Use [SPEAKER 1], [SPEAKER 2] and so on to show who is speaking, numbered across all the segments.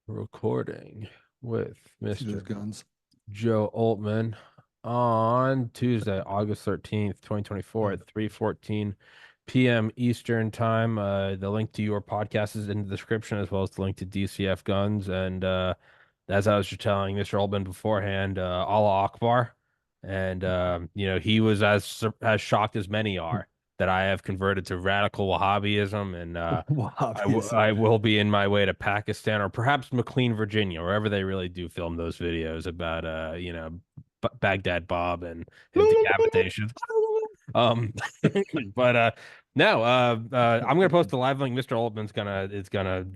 [SPEAKER 1] Recording with
[SPEAKER 2] See those
[SPEAKER 1] Mr.
[SPEAKER 2] guns.
[SPEAKER 1] Joe Oltmann on Tuesday, August 13th, 2024 at 3:14 p.m. Eastern Time. The link to your podcast is in the description, as well as the link to DCF Guns. And as I was just telling Mr. Oltmann beforehand, Allah Akbar. And he was as shocked as many are that I have converted to radical Wahhabism, and
[SPEAKER 2] Wahhabism.
[SPEAKER 1] I will be in my way to Pakistan or perhaps McLean, Virginia, wherever they really do film those videos about Baghdad Bob and his decapitation. Um, but no, I'm gonna post the live link. Mr. Oldman's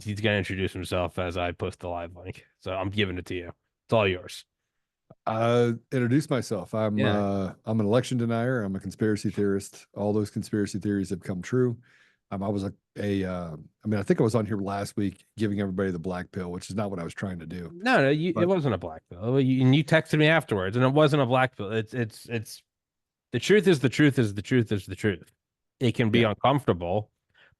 [SPEAKER 1] he's gonna introduce himself as I post the live link. So I'm giving it to you. It's all yours.
[SPEAKER 2] Introduce myself. I'm
[SPEAKER 1] Yeah.
[SPEAKER 2] I'm an election denier. I'm a conspiracy theorist. All those conspiracy theories have come true. I was I mean, I think I was on here last week giving everybody the black pill, which is not what I was trying to do.
[SPEAKER 1] No, it
[SPEAKER 2] But
[SPEAKER 1] wasn't a black pill. And you texted me afterwards, and it wasn't a black pill. It's the truth is the truth is the truth is the truth. It can be
[SPEAKER 2] yeah,
[SPEAKER 1] uncomfortable.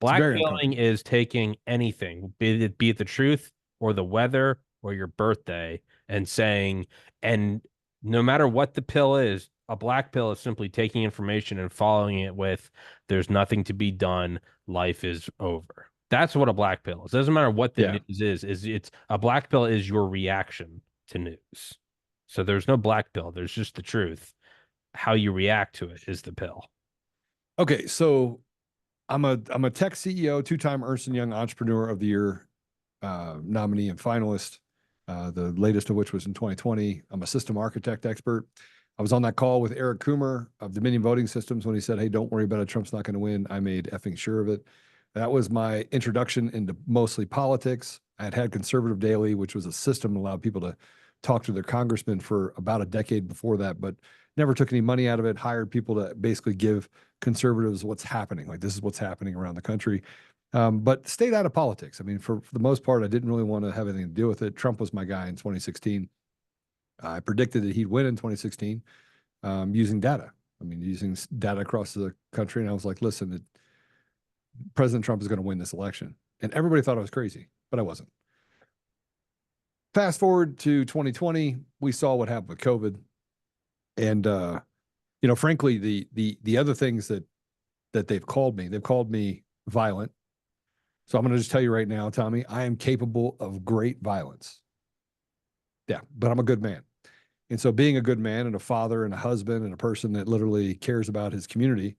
[SPEAKER 2] it's very
[SPEAKER 1] Blackpilling
[SPEAKER 2] uncomfortable.
[SPEAKER 1] is taking anything, be it the truth or the weather or your birthday, and saying, and no matter what the pill is, a black pill is simply taking information and following it with, there's nothing to be done, life is over. That's what a black pill is. It doesn't matter what the
[SPEAKER 2] Yeah.
[SPEAKER 1] news is it's a black pill is your reaction to news. So there's no black pill, there's just the truth. How you react to it is the pill.
[SPEAKER 2] Okay, so I'm a tech CEO, two-time Ernst& Young Entrepreneur of the Year nominee and finalist. The latest of which was in 2020. I'm a system architect expert. I was on that call with Eric Coomer of Dominion Voting Systems when he said, "Hey, don't worry about it. Trump's not going to win." I made effing sure of it. That was my introduction into mostly politics. I had Conservative Daily, which was a system that allowed people to talk to their congressman for about a decade before that, but never took any money out of it. Hired people to basically give conservatives what's happening. Like, this is what's happening around the country. But stayed out of politics. I mean, for the most part, I didn't really want to have anything to do with it. Trump was my guy in 2016. I predicted that he'd win in 2016 using data. I mean, using data across the country. And I was like, listen, President Trump is going to win this election. And everybody thought I was crazy, but I wasn't. Fast forward to 2020, we saw what happened with COVID. And, frankly, the other things that they've called me violent. So I'm going to just tell you right now, Tommy, I am capable of great violence. Yeah, but I'm a good man. And so being a good man and a father and a husband and a person that literally cares about his community,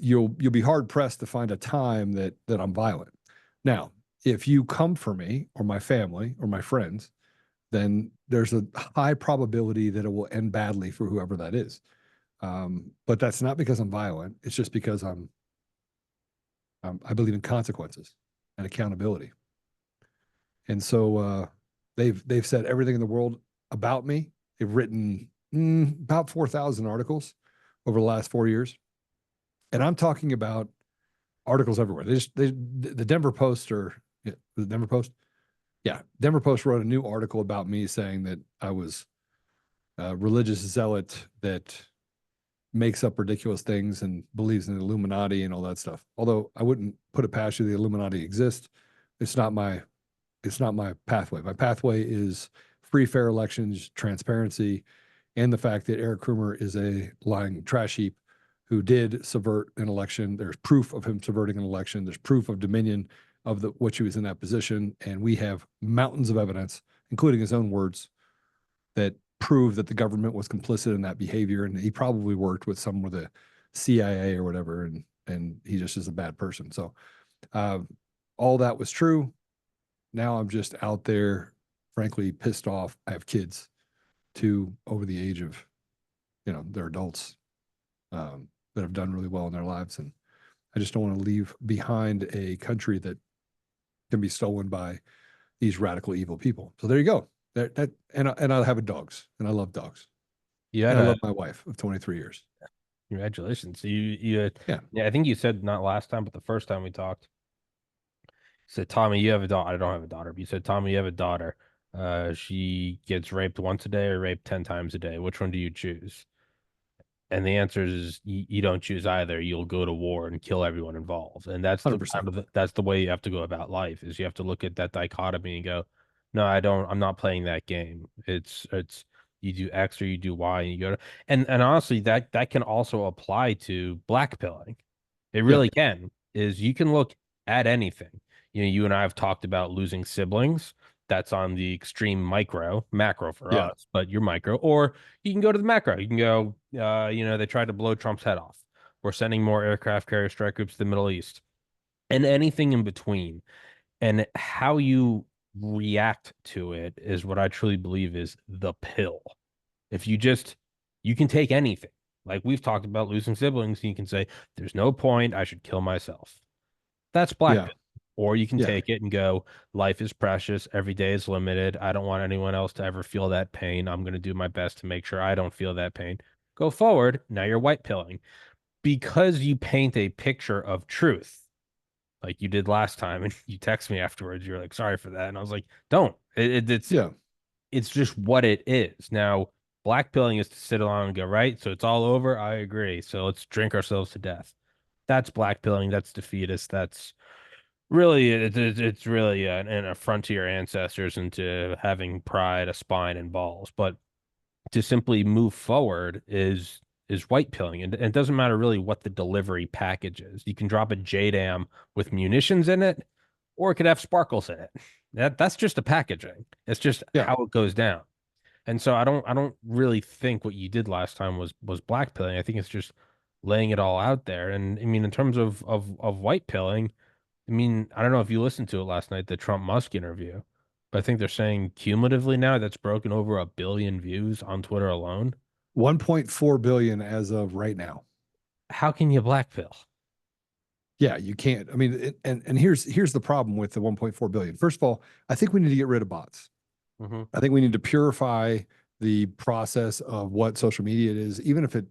[SPEAKER 2] you'll be hard pressed to find a time that I'm violent. Now, if you come for me or my family or my friends, then there's a high probability that it will end badly for whoever that is. But that's not because I'm violent. It's just because I believe in consequences and accountability. And so they've said everything in the world about me. They've written about 4,000 articles over the last 4 years, and I'm talking about articles everywhere. The Denver Post the Denver Post, yeah, Denver Post wrote a new article about me saying that I was a religious zealot that makes up ridiculous things and believes in the Illuminati and all that stuff. Although I wouldn't put it past you, the Illuminati exists. It's not my pathway. My pathway is free, fair elections, transparency, and the fact that Eric Coomer is a lying trash heap who did subvert an election. There's proof of him subverting an election. There's proof of dominion of which he was in that position. And we have mountains of evidence, including his own words, that prove that the government was complicit in that behavior. And he probably worked with some of the CIA or whatever. And he just is a bad person. So all that was true. Now I'm just out there, frankly, pissed off. I have kids, two over the age of, they're adults that have done really well in their lives. And I just don't want to leave behind a country that can be stolen by these radical evil people. So there you go. And I have dogs, and I love dogs.
[SPEAKER 1] You had
[SPEAKER 2] And I
[SPEAKER 1] a
[SPEAKER 2] love my wife of 23 years.
[SPEAKER 1] Congratulations. You
[SPEAKER 2] Yeah.
[SPEAKER 1] yeah, I think you said not last time, but the first time we talked, you said, Tommy, you have a daughter. I don't have a daughter, but you said, Tommy, you have a daughter. She gets raped once a day or raped 10 times a day. Which one do you choose? And the answer is you don't choose either. You'll go to war and kill everyone involved. And that's the
[SPEAKER 2] 100%.
[SPEAKER 1] that's the way you have to go about life, is you have to look at that dichotomy and go, no, I don't. I'm not playing that game. It's you do X or you do Y, and you go to and honestly, that can also apply to black pilling. It
[SPEAKER 2] Yeah,
[SPEAKER 1] really can. Is you can look at anything. You know, you and I have talked about losing siblings. That's on the extreme macro for
[SPEAKER 2] yeah,
[SPEAKER 1] us, but you're micro. Or you can go to the macro. You can go, they tried to blow Trump's head off. We're sending more aircraft carrier strike groups to the Middle East and anything in between. And how you react to it is what I truly believe is the pill. If you can take anything. Like we've talked about losing siblings, and you can say, there's no point. I should kill myself. That's black
[SPEAKER 2] yeah,
[SPEAKER 1] pill. Or you can
[SPEAKER 2] yeah,
[SPEAKER 1] take it and go, life is precious. Every day is limited. I don't want anyone else to ever feel that pain. I'm going to do my best to make sure I don't feel that pain. Go forward. Now you're white pilling because you paint a picture of truth like you did last time. And you text me afterwards. You're like, sorry for that. And I was like, don't.
[SPEAKER 2] yeah.
[SPEAKER 1] It's just what it is. Now, black pilling is to sit along and go, right? So it's all over. I agree. So let's drink ourselves to death. That's black pilling. That's defeatist. That's really it's really an affront to your ancestors and to having pride, a spine, and balls. But to simply move forward is white pilling, and it doesn't matter really what the delivery package is. You can drop a JDAM with munitions in it, or it could have sparkles in it. That's just the packaging. It's just
[SPEAKER 2] Yeah.
[SPEAKER 1] how it goes down. And so I don't really think what you did last time was black pilling. I think it's just laying it all out there. And I mean, in terms of white pilling, I mean, I don't know if you listened to it last night, the Trump Musk interview, but I think they're saying cumulatively now that's broken over 1 billion views on Twitter alone.
[SPEAKER 2] 1.4 billion as of right now.
[SPEAKER 1] How can you black pill?
[SPEAKER 2] Yeah, you can't. I mean, and here's the problem with the 1.4 billion. First of all, I think we need to get rid of bots.
[SPEAKER 1] Hmm.
[SPEAKER 2] I think we need to purify the process of what social media is, even if it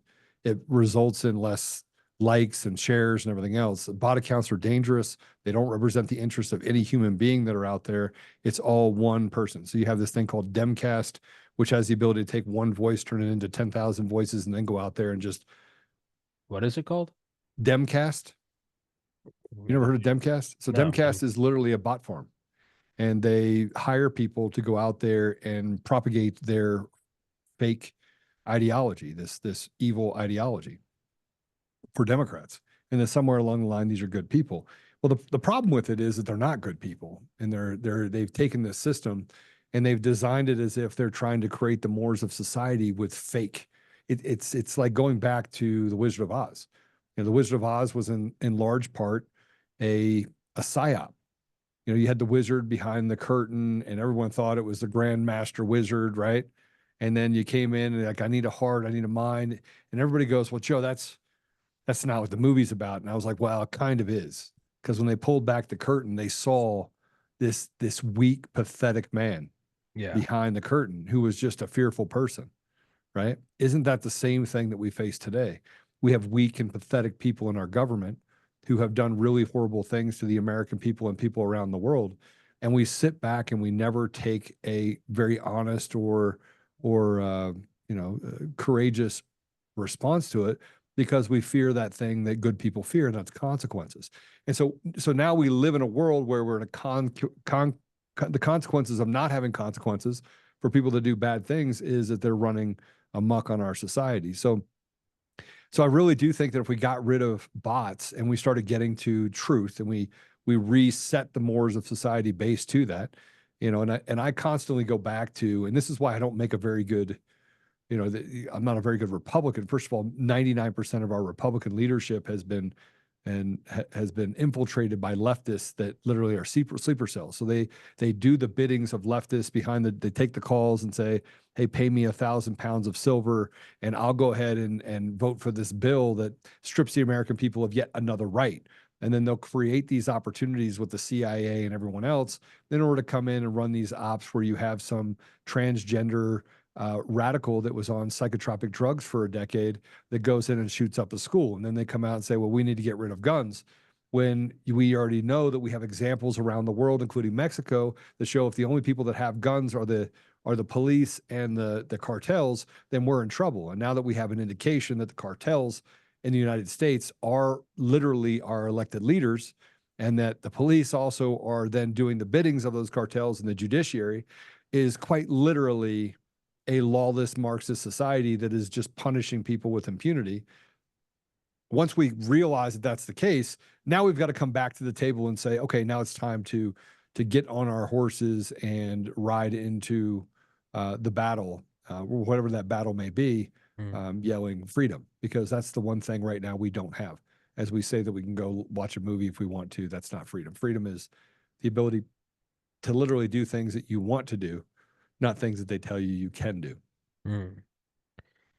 [SPEAKER 2] results in less likes and shares and everything else. Bot accounts are dangerous. They don't represent the interests of any human being that are out there. It's all one person. So you have this thing called Demcast, which has the ability to take one voice, turn it into 10,000 voices, and then go out there and just
[SPEAKER 1] What is it called?
[SPEAKER 2] Demcast. You never heard of Demcast? So
[SPEAKER 1] No.
[SPEAKER 2] Demcast is literally a bot farm, and they hire people to go out there and propagate their fake ideology, this evil ideology for Democrats. And then somewhere along the line, these are good people. Well, the problem with it is that they're not good people, and they've taken this system and they've designed it as if they're trying to create the mores of society with fake. It's like going back to the Wizard of Oz. You know, the Wizard of Oz was in large part a psyop. You know, you had the wizard behind the curtain, and everyone thought it was the Grand Master Wizard, right? And then you came in and like, I need a heart, I need a mind, and everybody goes, "Well, Joe, that's not what the movie's about." And I was like, "Well, it kind of is," because when they pulled back the curtain, they saw this weak, pathetic man
[SPEAKER 1] Yeah.
[SPEAKER 2] behind the curtain who was just a fearful person, right? Isn't that the same thing that we face today? We have weak and pathetic people in our government who have done really horrible things to the American people and people around the world. And we sit back and we never take a very honest or courageous response to it because we fear that thing that good people fear, and that's consequences. And so now we live in a world where we're in the consequences of not having consequences for people to do bad things is that they're running amok on our society. So I really do think that if we got rid of bots and we started getting to truth and we reset the mores of society based to that, and I constantly go back to, and this is why I don't make a very good, I'm not a very good Republican. First of all, 99% of our Republican leadership has been infiltrated by leftists that literally are sleeper cells. So they do the biddings of leftists they take the calls and say, "Hey, pay me 1,000 pounds of silver, and I'll go ahead and vote for this bill that strips the American people of yet another right." And then they'll create these opportunities with the CIA and everyone else in order to come in and run these ops where you have some transgender radical that was on psychotropic drugs for a decade that goes in and shoots up a school. And then they come out and say, well, we need to get rid of guns. When we already know that we have examples around the world, including Mexico, that show if the only people that have guns are the police and the cartels, then we're in trouble. And now that we have an indication that the cartels in the United States are literally our elected leaders, and that the police also are then doing the biddings of those cartels, and the judiciary is quite literally a lawless Marxist society that is just punishing people with impunity. Once we realize that that's the case, now we've got to come back to the table and say, okay, now it's time to get on our horses and ride into the battle, whatever that battle may be, yelling freedom, because that's the one thing right now we don't have. As we say that we can go watch a movie if we want to, that's not freedom. Freedom is the ability to literally do things that you want to do, not things that they tell you you can do.
[SPEAKER 1] Mm.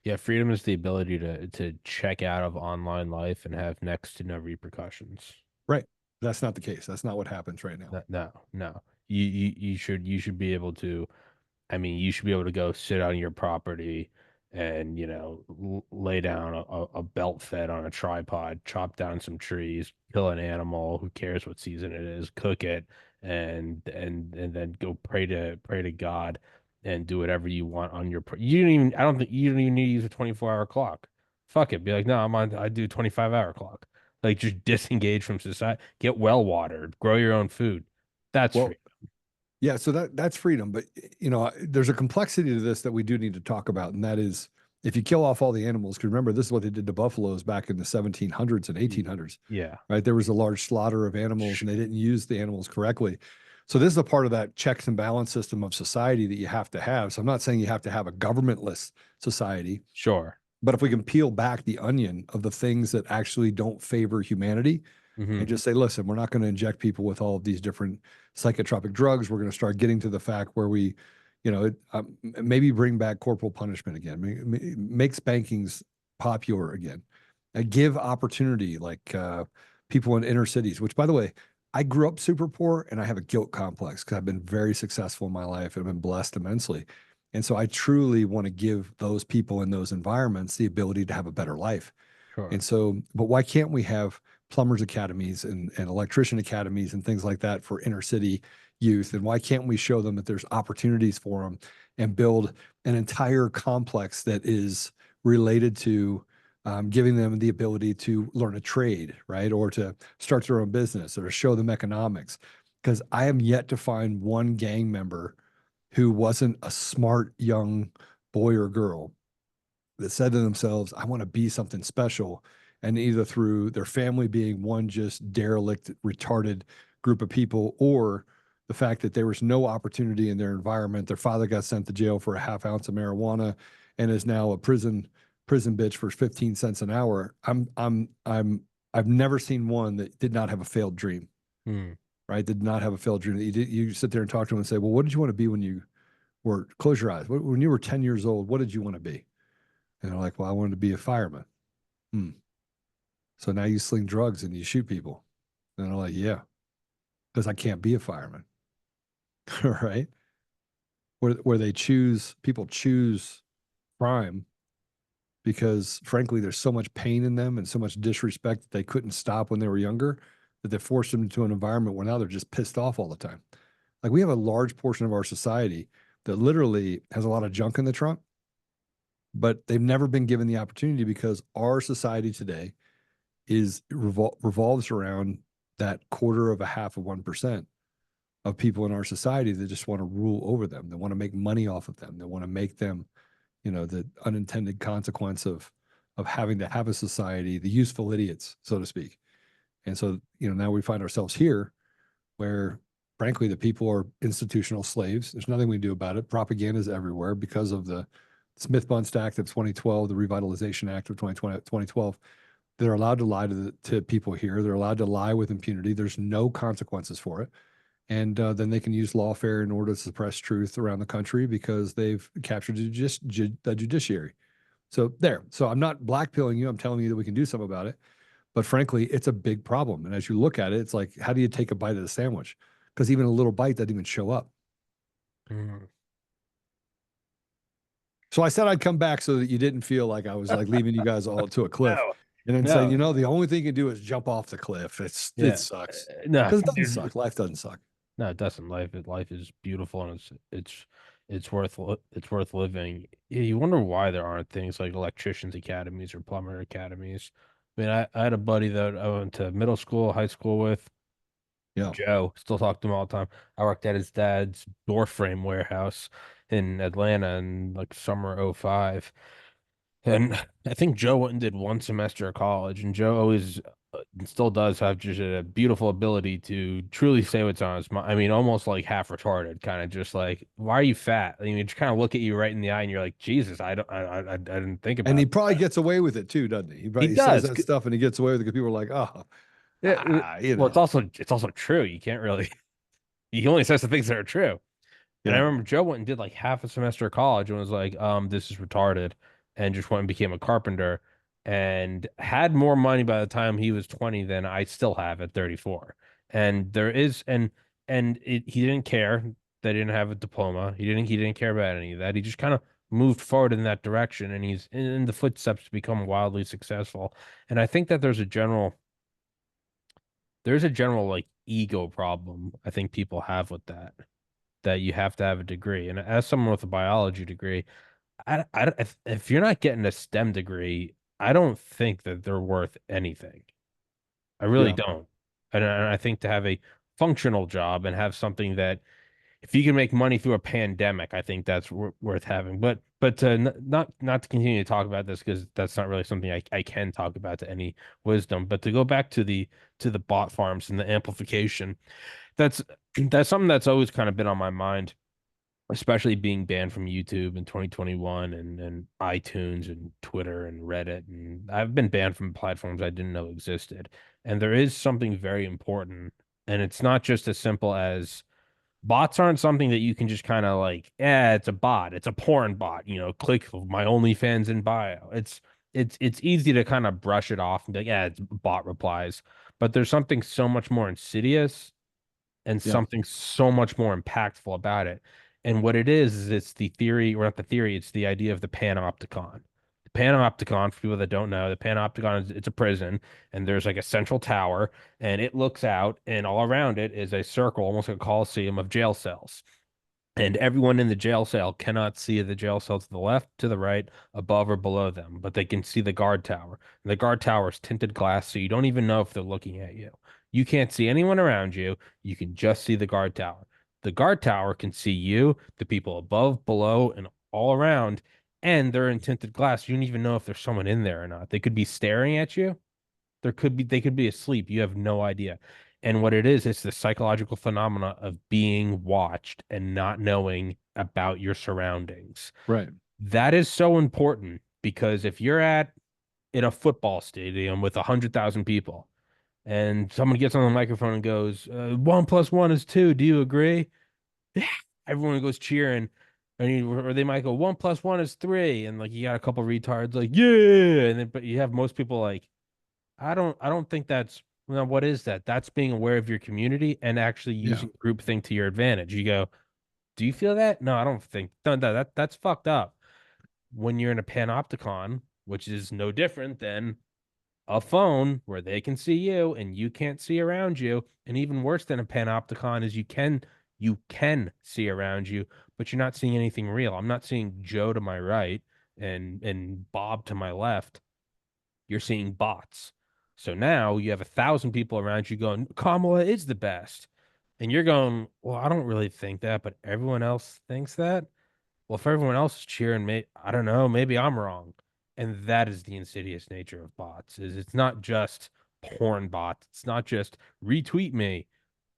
[SPEAKER 1] Yeah, freedom is the ability to check out of online life and have next to no repercussions.
[SPEAKER 2] Right. That's not the case. That's not what happens right now.
[SPEAKER 1] No, no, no. You should be able to. I mean, you should be able to go sit on your property and, lay down a belt fed on a tripod, chop down some trees, kill an animal, who cares what season it is, cook it, and then go pray to God and do whatever you want on your you don't even I don't think you don't even need to use a 24-hour clock. Fuck it. Be like, no, I do 25-hour clock. Like, just disengage from society, get well watered, grow your own food. That's
[SPEAKER 2] Well,
[SPEAKER 1] free.
[SPEAKER 2] yeah, so that's freedom, but there's a complexity to this that we do need to talk about, and that is if you kill off all the animals, because remember, this is what they did to buffaloes back in the 1700s and 1800s,
[SPEAKER 1] Yeah,
[SPEAKER 2] right? There was a large slaughter of animals, and they didn't use the animals correctly. So this is a part of that checks and balance system of society that you have to have. So I'm not saying you have to have a governmentless society,
[SPEAKER 1] sure.
[SPEAKER 2] but if we can peel back the onion of the things that actually don't favor humanity and
[SPEAKER 1] Hmm.
[SPEAKER 2] just say, listen, we're not going to inject people with all of these different psychotropic drugs. We're going to start getting to the fact where we, maybe bring back corporal punishment again, make spankings popular again, give opportunity like people in inner cities, which, by the way, I grew up super poor and I have a guilt complex because I've been very successful in my life and I've been blessed immensely. And so I truly want to give those people in those environments the ability to have a better life. And
[SPEAKER 1] Sure.
[SPEAKER 2] so, but why can't we have plumbers academies and electrician academies and things like that for inner city youth? And why can't we show them that there's opportunities for them and build an entire complex that is related to giving them the ability to learn a trade, right? Or to start their own business or to show them economics. Because I am yet to find one gang member who wasn't a smart young boy or girl that said to themselves, I want to be something special. And either through their family being one just derelict, retarded group of people, or the fact that there was no opportunity in their environment. Their father got sent to jail for a half ounce of marijuana and is now a prison bitch for 15 cents an hour. I've never seen one that did not have a failed dream,
[SPEAKER 1] Hmm.
[SPEAKER 2] right? Did not have a failed dream. You sit there and talk to them and say, well, what did you want to be when you were, close your eyes. When you were 10 years old, what did you want to be? And they're like, well, I wanted to be a fireman. Hmm. So now you sling drugs and you shoot people. And they're like, yeah, because I can't be a fireman. Right. Where people choose crime because frankly, there's so much pain in them and so much disrespect that they couldn't stop when they were younger that they forced them into an environment where now they're just pissed off all the time. Like we have a large portion of our society that literally has a lot of junk in the trunk, but they've never been given the opportunity because our society today revolves around that quarter of a half of 1% of people in our society that just want to rule over them. They want to make money off of them. They want to make them, the unintended consequence of having to have a society, the useful idiots, so to speak. And so, now we find ourselves here where frankly the people are institutional slaves. There's nothing we can do about it. Propaganda is everywhere because of the Smith-Bunst Act of 2012, the Revitalization Act of 2012. They're allowed to lie to people here. They're allowed to lie with impunity. There's no consequences for it. And then they can use lawfare in order to suppress truth around the country because they've captured the judiciary. So there. So I'm not blackpilling you. I'm telling you that we can do something about it. But frankly, it's a big problem. And as you look at it, it's like, how do you take a bite of the sandwich? Because even a little bite doesn't even show up.
[SPEAKER 1] Hmm.
[SPEAKER 2] So I said I'd come back so that you didn't feel like I was like leaving you guys all to a cliff
[SPEAKER 1] No,
[SPEAKER 2] and then saying,
[SPEAKER 1] no,
[SPEAKER 2] the only thing you can do is jump off the cliff. It
[SPEAKER 1] yeah,
[SPEAKER 2] sucks
[SPEAKER 1] no,
[SPEAKER 2] because it doesn't
[SPEAKER 1] dude,
[SPEAKER 2] suck. Life doesn't suck.
[SPEAKER 1] no, it doesn't. Life is beautiful and it's worth living. Yeah, you wonder why there aren't things like electricians academies or plumber academies. I mean, I had a buddy that I went to middle school, high school with.
[SPEAKER 2] Yeah.
[SPEAKER 1] Joe, still talk to him all the time. I worked at his dad's door frame warehouse in Atlanta in like summer '05. And I think Joe went and did one semester of college, and Joe always still does have just a beautiful ability to truly say what's on his mind. I mean, almost like half retarded, kind of just like, "Why are you fat?" I mean, just kind of look at you right in the eye, and you're like, "Jesus, I didn't think
[SPEAKER 2] And
[SPEAKER 1] about
[SPEAKER 2] he
[SPEAKER 1] it."
[SPEAKER 2] probably gets away with it too, doesn't he?
[SPEAKER 1] He
[SPEAKER 2] He says
[SPEAKER 1] does.
[SPEAKER 2] that stuff and he gets away with it because people are like, oh,
[SPEAKER 1] Yeah,
[SPEAKER 2] you
[SPEAKER 1] well,
[SPEAKER 2] know.
[SPEAKER 1] it's also true. You can't really. He only says the things that are true. And I
[SPEAKER 2] Yeah.
[SPEAKER 1] remember Joe went and did like half a semester of college and was like, this is retarded, and just went and became a carpenter and had more money by the time he was 20 than I still have at 34. And there is he didn't care that he didn't have a diploma. He didn't care about any of that. He just kind of moved forward in that direction, and he's in the footsteps to become wildly successful. And I think that there's a general like ego problem I think people have with that you have to have a degree. And as someone with a biology degree, if you're not getting a STEM degree, I don't think that they're worth anything. I really
[SPEAKER 2] Yeah.
[SPEAKER 1] don't. And I think to have a functional job and have something that if you can make money through a pandemic, I think that's worth having. But to not to continue to talk about this because that's not really something I can talk about to any wisdom. But to go back to the bot farms and the amplification, that's that's something that's always kind of been on my mind, especially being banned from YouTube in 2021 and iTunes and Twitter and Reddit. And I've been banned from platforms I didn't know existed. And there is something very important. And it's not just as simple as bots aren't something that you can just kind of like, yeah, it's a bot. It's a porn bot, click my OnlyFans in bio. It's easy to kind of brush it off and be like, yeah, it's bot replies. But there's something so much more insidious and
[SPEAKER 2] Yeah.
[SPEAKER 1] something so much more impactful about it. And what it is it's the theory, or not the theory, it's the idea of the panopticon. The panopticon, for people that don't know, the panopticon is it's a prison, and there's like a central tower, and it looks out, and all around it is a circle, almost like a coliseum of jail cells. And everyone in the jail cell cannot see the jail cell to the left, to the right, above or below them, but they can see the guard tower. And the guard tower is tinted glass, so you don't even know if they're looking at you. You can't see anyone around you. You can just see the guard tower. The guard tower can see you, the people above, below, and all around, and they're in tinted glass. You don't even know if there's someone in there or not. They could be staring at you. They could be asleep. You have no idea. And what it is, it's the psychological phenomena of being watched and not knowing about your surroundings.
[SPEAKER 2] Right.
[SPEAKER 1] That is so important because if you're at in a football stadium with 100,000 people and someone gets on the microphone and goes, 1 plus 1 is 2. Do you agree? Yeah. Everyone goes cheering. Or they might go 1 plus 1 is 3. And like you got a couple retards like, yeah. And then but you have most people like I don't think that's well, what is that? That's being aware of your community and actually
[SPEAKER 2] Yeah.
[SPEAKER 1] using groupthink to your advantage. You go, do you feel that? No, I don't think that's fucked up. When you're in a panopticon, which is no different than a phone where they can see you and you can't see around you, and even worse than a panopticon is you can see around you, but you're not seeing anything real. I'm not seeing Joe to my right and Bob to my left. You're seeing bots. So now you have 1,000 people around you going, Kamala is the best. And you're going, well, I don't really think that, but everyone else thinks that. Well, if everyone else is cheering, I don't know, maybe I'm wrong. And that is the insidious nature of bots. Is it's not just porn bots. It's not just retweet me.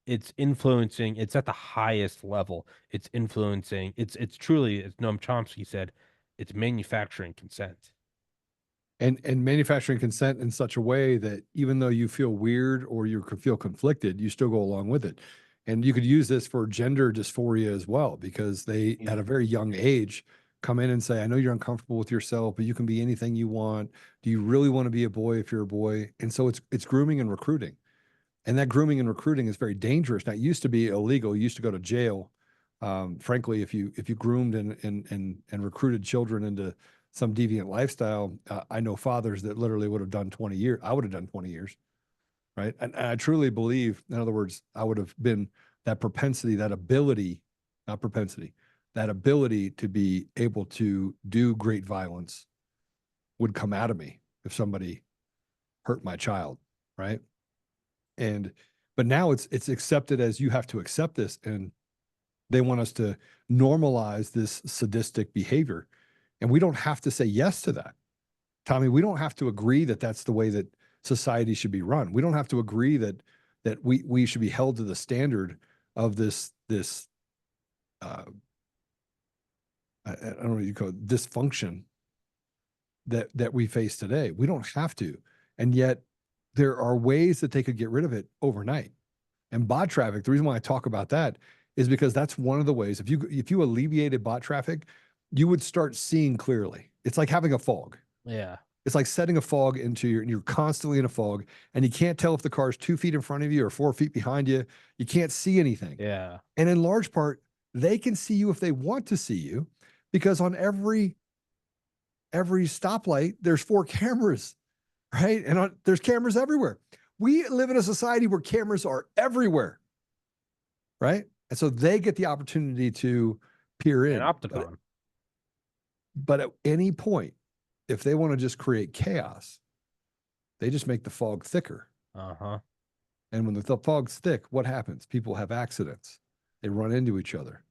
[SPEAKER 1] It's influencing. It's at the highest level. It's influencing. It's truly, as Noam Chomsky said, it's manufacturing consent.
[SPEAKER 2] And manufacturing consent in such a way that even though you feel weird or you could feel conflicted, you still go along with it. And you could use this for gender dysphoria as well, because they, at a very young age, come in and say, I know you're uncomfortable with yourself, but you can be anything you want. Do you really want to be a boy if you're a boy? And so it's grooming and recruiting. And that grooming and recruiting is very dangerous. Now, it used to be illegal. You used to go to jail. Frankly, if you groomed and recruited children into some deviant lifestyle, I know fathers that literally would have done 20 years. I would have done 20 years, right? And I truly believe, in other words, I would have been that propensity, that ability, not propensity, that ability to be able to do great violence would come out of me if somebody hurt my child, right? And But now it's accepted as you have to accept this, and they want us to normalize this sadistic behavior, and we don't have to say yes to that. Tommy, we don't have to agree that that's the way that society should be run. We don't have to agree that we should be held to the standard of this I don't know what you call it, dysfunction that we face today. We don't have to. And yet there are ways that they could get rid of it overnight. And bot traffic, the reason why I talk about that is because that's one of the ways. If you alleviated bot traffic, you would start seeing clearly. It's like having a fog.
[SPEAKER 1] Yeah.
[SPEAKER 2] It's like setting a fog into and you're constantly in a fog, and you can't tell if the car's 2 feet in front of you or 4 feet behind you. You can't see anything.
[SPEAKER 1] Yeah.
[SPEAKER 2] And in large part, they can see you if they want to see you, because on every stoplight, there's 4 cameras, right? And there's cameras everywhere. We live in a society where cameras are everywhere, right? And so they get the opportunity to peer in.
[SPEAKER 1] An Opticon.
[SPEAKER 2] But at any point, if they want to just create chaos, they just make the fog thicker.
[SPEAKER 1] Uh-huh.
[SPEAKER 2] And when the fog's thick, what happens? People have accidents. They run into each other.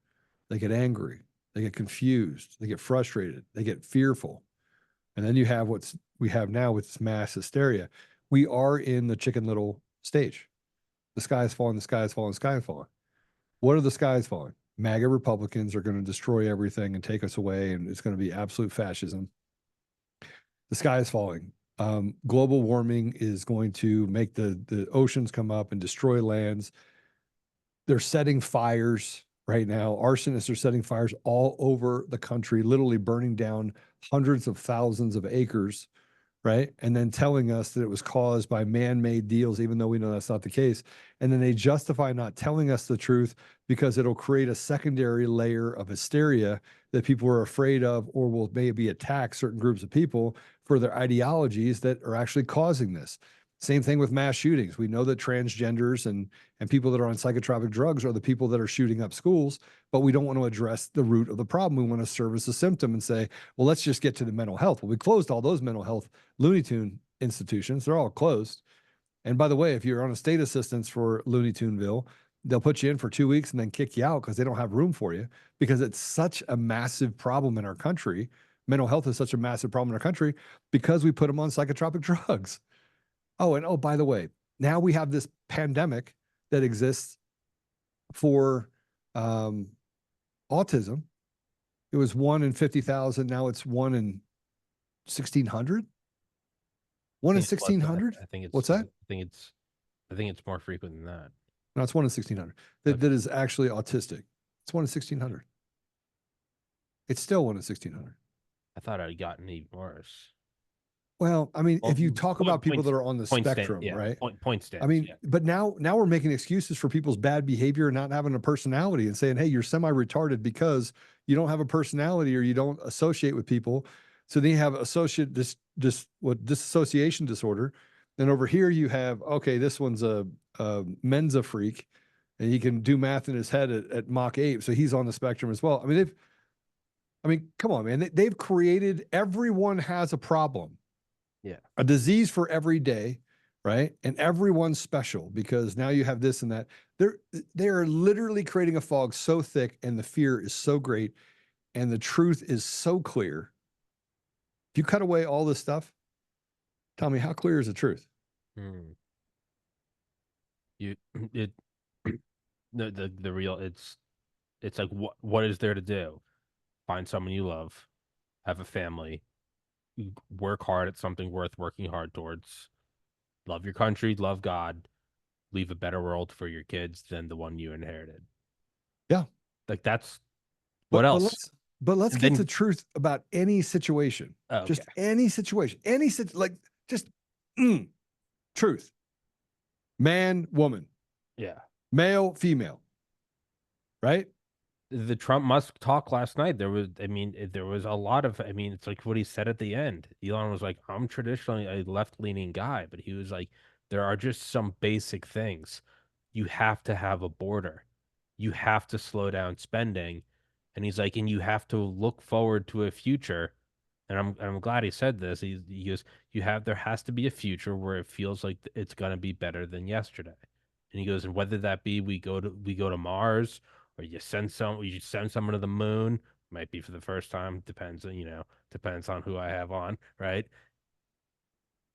[SPEAKER 2] They get angry. They get confused. They get frustrated. They get fearful. And then you have what we have now with mass hysteria. We are in the Chicken Little stage. The sky is falling, the sky is falling, the sky is falling. What are the skies falling? MAGA Republicans are going to destroy everything and take us away, and it's going to be absolute fascism. The sky is falling. Global warming is going to make the oceans come up and destroy lands. They're setting fires right now. Arsonists are setting fires all over the country, literally burning down hundreds of thousands of acres, right? And then telling us that it was caused by man-made deals, even though we know that's not the case. And then they justify not telling us the truth because it'll create a secondary layer of hysteria that people are afraid of, or will maybe attack certain groups of people for their ideologies that are actually causing this. Same thing with mass shootings. We know that transgenders and people that are on psychotropic drugs are the people that are shooting up schools, but we don't want to address the root of the problem. We want to service the symptom and say, well, let's just get to the mental health. Well, we closed all those mental health Looney Tune institutions. They're all closed. And by the way, if you're on a state assistance for Looney Tuneville, they'll put you in for 2 weeks and then kick you out because they don't have room for you, because it's such a massive problem in our country. Mental health is such a massive problem in our country because we put them on psychotropic drugs. Oh, and oh, by the way, now we have this pandemic that exists for autism. It was 1 in 50,000. Now it's 1 in 1,600. 1 in 1,600.
[SPEAKER 1] I think it's
[SPEAKER 2] What's that?
[SPEAKER 1] I think it's more frequent than that.
[SPEAKER 2] No, it's 1 in 1,600. That is actually autistic. It's 1 in 1,600. It's still 1 in 1,600.
[SPEAKER 1] I thought it had gotten even worse.
[SPEAKER 2] Well, I mean, if you talk about people that are on the spectrum, right?
[SPEAKER 1] Point stands.
[SPEAKER 2] I mean, but now we're making excuses for people's bad behavior and not having a personality, and saying, hey, you're semi-retarded because you don't have a personality or you don't associate with people. So then you have disassociation disorder. And over here you have, okay, this one's a Mensa freak, and he can do math in his head at Mach 8. So he's on the spectrum as well. I mean, come on, man. They've created, everyone has a problem.
[SPEAKER 1] Yeah.
[SPEAKER 2] A disease for every day, right? And everyone's special because now you have this and that. They are literally creating a fog so thick, and the fear is so great, and the truth is so clear. If you cut away all this stuff, tell me, how clear is the truth?
[SPEAKER 1] The real, it's like, what is there to do? Find someone you love, have a family, work hard at something worth working hard towards, love your country, love God, leave a better world for your kids than the one you inherited.
[SPEAKER 2] Yeah.
[SPEAKER 1] Like, that's what else?
[SPEAKER 2] But let's get to truth about any situation.
[SPEAKER 1] Oh, okay.
[SPEAKER 2] Just any situation, truth. Man, woman.
[SPEAKER 1] Yeah.
[SPEAKER 2] Male, female. Right?
[SPEAKER 1] The Trump Musk talk last night, there was a lot of, it's like what he said at the end. Elon was like, I'm traditionally a left-leaning guy, but he was like, there are just some basic things. You have to have a border. You have to slow down spending. And he's like, and you have to look forward to a future. And I'm glad he said this. He goes, there has to be a future where it feels like it's going to be better than yesterday. And he goes, and whether that be we go to Mars, or you send someone to the moon, might be for the first time, depends on, depends on who I have on, right?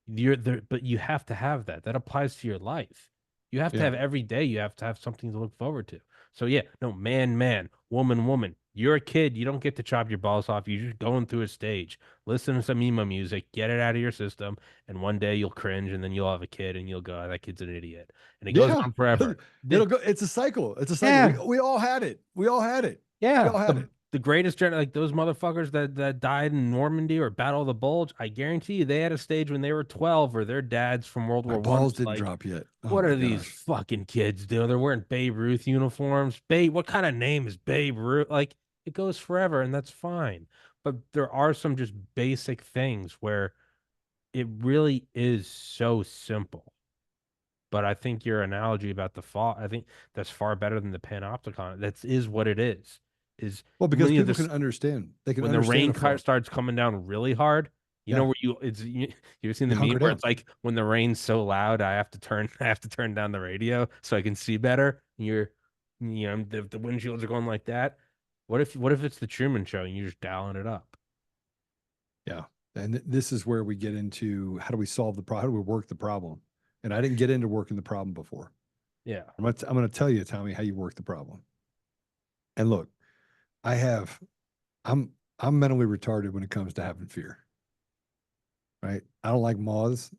[SPEAKER 1] You're there, but you have to have that. That applies to your life. You have to
[SPEAKER 2] Yeah.
[SPEAKER 1] have every day, you have to have something to look forward to. So yeah, no, man, man, woman, woman. You're a kid. You don't get to chop your balls off. You're just going through a stage. Listen to some emo music, get it out of your system, and one day you'll cringe, and then you'll have a kid, and you'll go, "Oh, that kid's an idiot," and it goes
[SPEAKER 2] Yeah.
[SPEAKER 1] on forever.
[SPEAKER 2] It'll go. It's a cycle. It's a cycle.
[SPEAKER 1] Yeah,
[SPEAKER 2] We all had it. We all had it. We
[SPEAKER 1] yeah,
[SPEAKER 2] all had
[SPEAKER 1] the
[SPEAKER 2] it.
[SPEAKER 1] the greatest like those motherfuckers that died in Normandy or Battle of the Bulge. I guarantee you, they had a stage when they were 12, or their dads from World
[SPEAKER 2] My
[SPEAKER 1] War One
[SPEAKER 2] balls
[SPEAKER 1] was
[SPEAKER 2] didn't
[SPEAKER 1] like,
[SPEAKER 2] drop yet. Oh
[SPEAKER 1] "What
[SPEAKER 2] my
[SPEAKER 1] are these
[SPEAKER 2] gosh.
[SPEAKER 1] fucking kids doing? They're wearing Babe Ruth uniforms. What kind of name is Babe Ruth?" Like, it goes forever, and that's fine. But there are some just basic things where it really is so simple. But I think your analogy about the fall, I think that's far better than the panopticon. That is what it is. Is
[SPEAKER 2] Well, because
[SPEAKER 1] when you
[SPEAKER 2] people can
[SPEAKER 1] this
[SPEAKER 2] understand. They can
[SPEAKER 1] when the
[SPEAKER 2] understand
[SPEAKER 1] rain
[SPEAKER 2] a fall.
[SPEAKER 1] starts coming down really hard,
[SPEAKER 2] Yeah.
[SPEAKER 1] where you've seen the
[SPEAKER 2] You
[SPEAKER 1] meme
[SPEAKER 2] hunker
[SPEAKER 1] where
[SPEAKER 2] down.
[SPEAKER 1] it's like when the rain's so loud, I have to turn down the radio so I can see better. The windshields are going like that. What if it's the Truman Show and you're just dialing it up?
[SPEAKER 2] Yeah. And this is where we get into how do we solve the problem? How do we work the problem? And I didn't get into working the problem before.
[SPEAKER 1] Yeah.
[SPEAKER 2] I'm going to tell you, Tommy, how you work the problem. And look, I have, I'm, I'm mentally retarded when it comes to having fear, right? I don't like moths,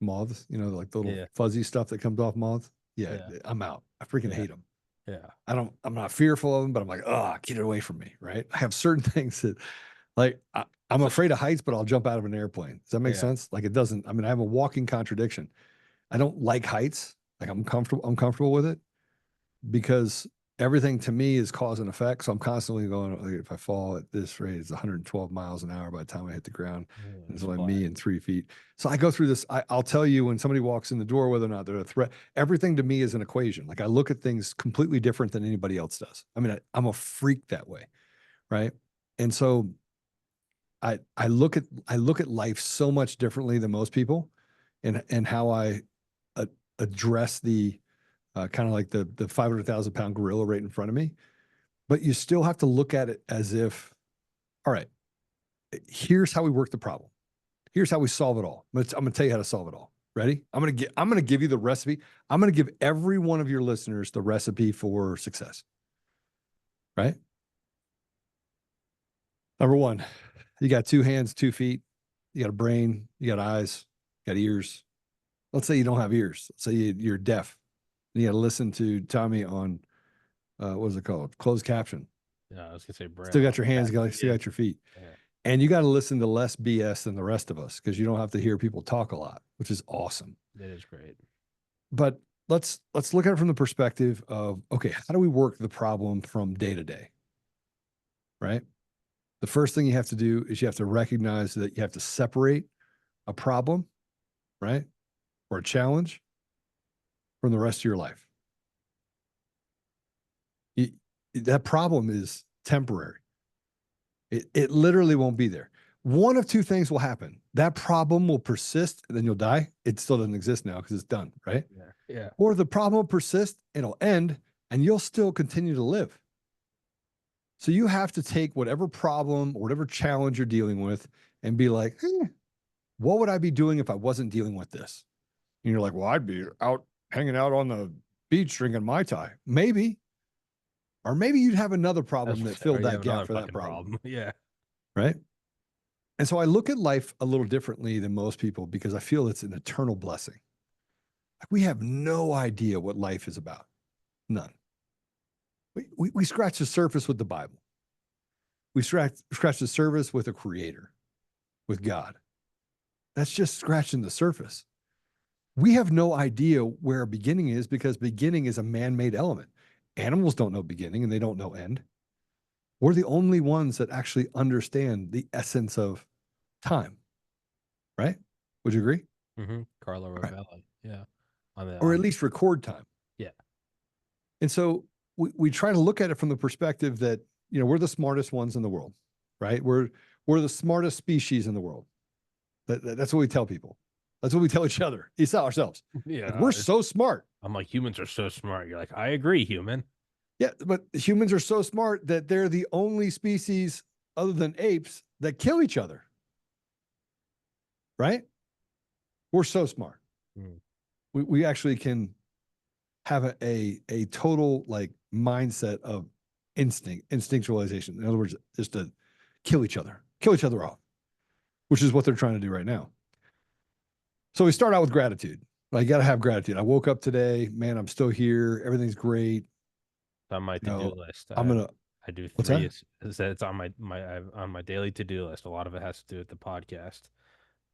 [SPEAKER 2] like the little
[SPEAKER 1] Yeah.
[SPEAKER 2] fuzzy stuff that comes off moths. Yeah.
[SPEAKER 1] Yeah.
[SPEAKER 2] I'm out. I freaking
[SPEAKER 1] Yeah.
[SPEAKER 2] hate them.
[SPEAKER 1] Yeah.
[SPEAKER 2] I'm not fearful of them, but I'm like, oh, get it away from me. Right. I have certain things that like, I'm
[SPEAKER 1] So
[SPEAKER 2] afraid of heights, but I'll jump out of an airplane. Does that make
[SPEAKER 1] yeah.
[SPEAKER 2] sense? Like it doesn't, I mean, I have a walking contradiction. I don't like heights. Like I'm comfortable with it because everything to me is cause and effect. So I'm constantly going, like, if I fall at this rate, it's 112 miles an hour by the time I hit the ground. And it's only
[SPEAKER 1] Splat.
[SPEAKER 2] me and 3 feet. So I go through this. I'll tell you when somebody walks in the door, whether or not they're a threat, everything to me is an equation. Like I look at things completely different than anybody else does. I mean, I'm a freak that way. Right. And so I look at life so much differently than most people and how I address the kind of like the 500,000 pound gorilla right in front of me. But you still have to look at it as if, all right, here's how we work the problem. Here's how we solve it all. I'm going to tell you how to solve it all. Ready? I'm going to give you the recipe. I'm going to give every one of your listeners the recipe for success. Right? Number one, you got 2 hands, 2 feet. You got a brain. You got eyes. You got ears. Let's say you don't have ears. Let's say you're deaf. And you got to listen to Tommy on what is it called? Closed caption.
[SPEAKER 1] Yeah, I was gonna say
[SPEAKER 2] Still
[SPEAKER 1] braille.
[SPEAKER 2] got your hands, still got your feet.
[SPEAKER 1] Yeah.
[SPEAKER 2] And you got to listen to less BS than the rest of us because you don't have to hear people talk a lot, which is awesome.
[SPEAKER 1] It is great.
[SPEAKER 2] But let's look at it from the perspective of, okay, how do we work the problem from day to day? Right? The first thing you have to do is you have to recognize that you have to separate a problem, right? Or a challenge from the rest of your life. That problem is temporary. It literally won't be there. One of two things will happen. That problem will persist and then you'll die. It still doesn't exist now because it's done, right?
[SPEAKER 1] Yeah. Yeah.
[SPEAKER 2] Or the problem will persist and it'll end and you'll still continue to live. So you have to take whatever problem or whatever challenge you're dealing with and be like, what would I be doing if I wasn't dealing with this? And you're like, well, I'd be out hanging out on the beach drinking Mai Tai. Maybe. Or maybe you'd have another problem that filled that gap for that problem.
[SPEAKER 1] Yeah.
[SPEAKER 2] Right. And so I look at life a little differently than most people because I feel it's an eternal blessing. Like we have no idea what life is about. None. We scratch the surface with the Bible. We scratch the surface with a creator, with God. That's just scratching the surface. We have no idea where a beginning is because beginning is a man-made element. Animals don't know beginning and they don't know end. We're the only ones that actually understand the essence of time, right? Would you agree?
[SPEAKER 1] Mm-hmm. Carlo
[SPEAKER 2] Right.
[SPEAKER 1] Rovelli. Yeah.
[SPEAKER 2] Or at least record time.
[SPEAKER 1] Yeah.
[SPEAKER 2] And so we try to look at it from the perspective that, we're the smartest ones in the world, right? We're the smartest species in the world. That's what we tell people. That's what we tell each other. It's ourselves.
[SPEAKER 1] Yeah.
[SPEAKER 2] Like, we're so smart.
[SPEAKER 1] I'm like, humans are so smart. You're like, I agree, human.
[SPEAKER 2] Yeah, but humans are so smart that they're the only species other than apes that kill each other. Right? We're so smart.
[SPEAKER 1] Mm.
[SPEAKER 2] We actually can have a total like mindset of instinctualization. In other words, just to kill each other off, which is what they're trying to do right now. So we start out with gratitude. You got to have gratitude. I woke up today, man. I'm still here. Everything's great.
[SPEAKER 1] On my
[SPEAKER 2] You
[SPEAKER 1] to-do
[SPEAKER 2] know,
[SPEAKER 1] list.
[SPEAKER 2] I'm gonna.
[SPEAKER 1] I do
[SPEAKER 2] What's
[SPEAKER 1] three.
[SPEAKER 2] that?
[SPEAKER 1] Is that it's on on my daily to-do list. A lot of it has to do with the podcast.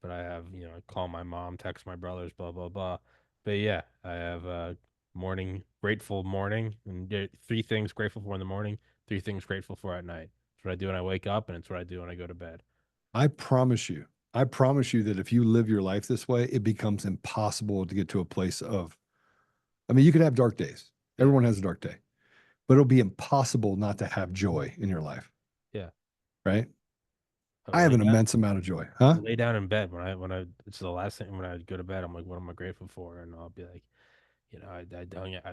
[SPEAKER 1] But I have, I call my mom, text my brothers, blah blah blah. But yeah, I have a morning grateful morning, and three things grateful for in the morning, three things grateful for at night. It's what I do when I wake up, and it's what I do when I go to bed.
[SPEAKER 2] I promise you. I promise you that if you live your life this way, it becomes impossible to get to a place of. I mean, you could have dark days.
[SPEAKER 1] Yeah,
[SPEAKER 2] Everyone has a dark day, but it'll be impossible not to have joy in your life.
[SPEAKER 1] yeah.
[SPEAKER 2] Right?
[SPEAKER 1] I
[SPEAKER 2] I have
[SPEAKER 1] lay
[SPEAKER 2] an
[SPEAKER 1] down,
[SPEAKER 2] immense amount of joy. Huh?
[SPEAKER 1] lay down in bed when I it's the last thing when I go to bed. I'm like, what am I grateful for? And I'll be like, I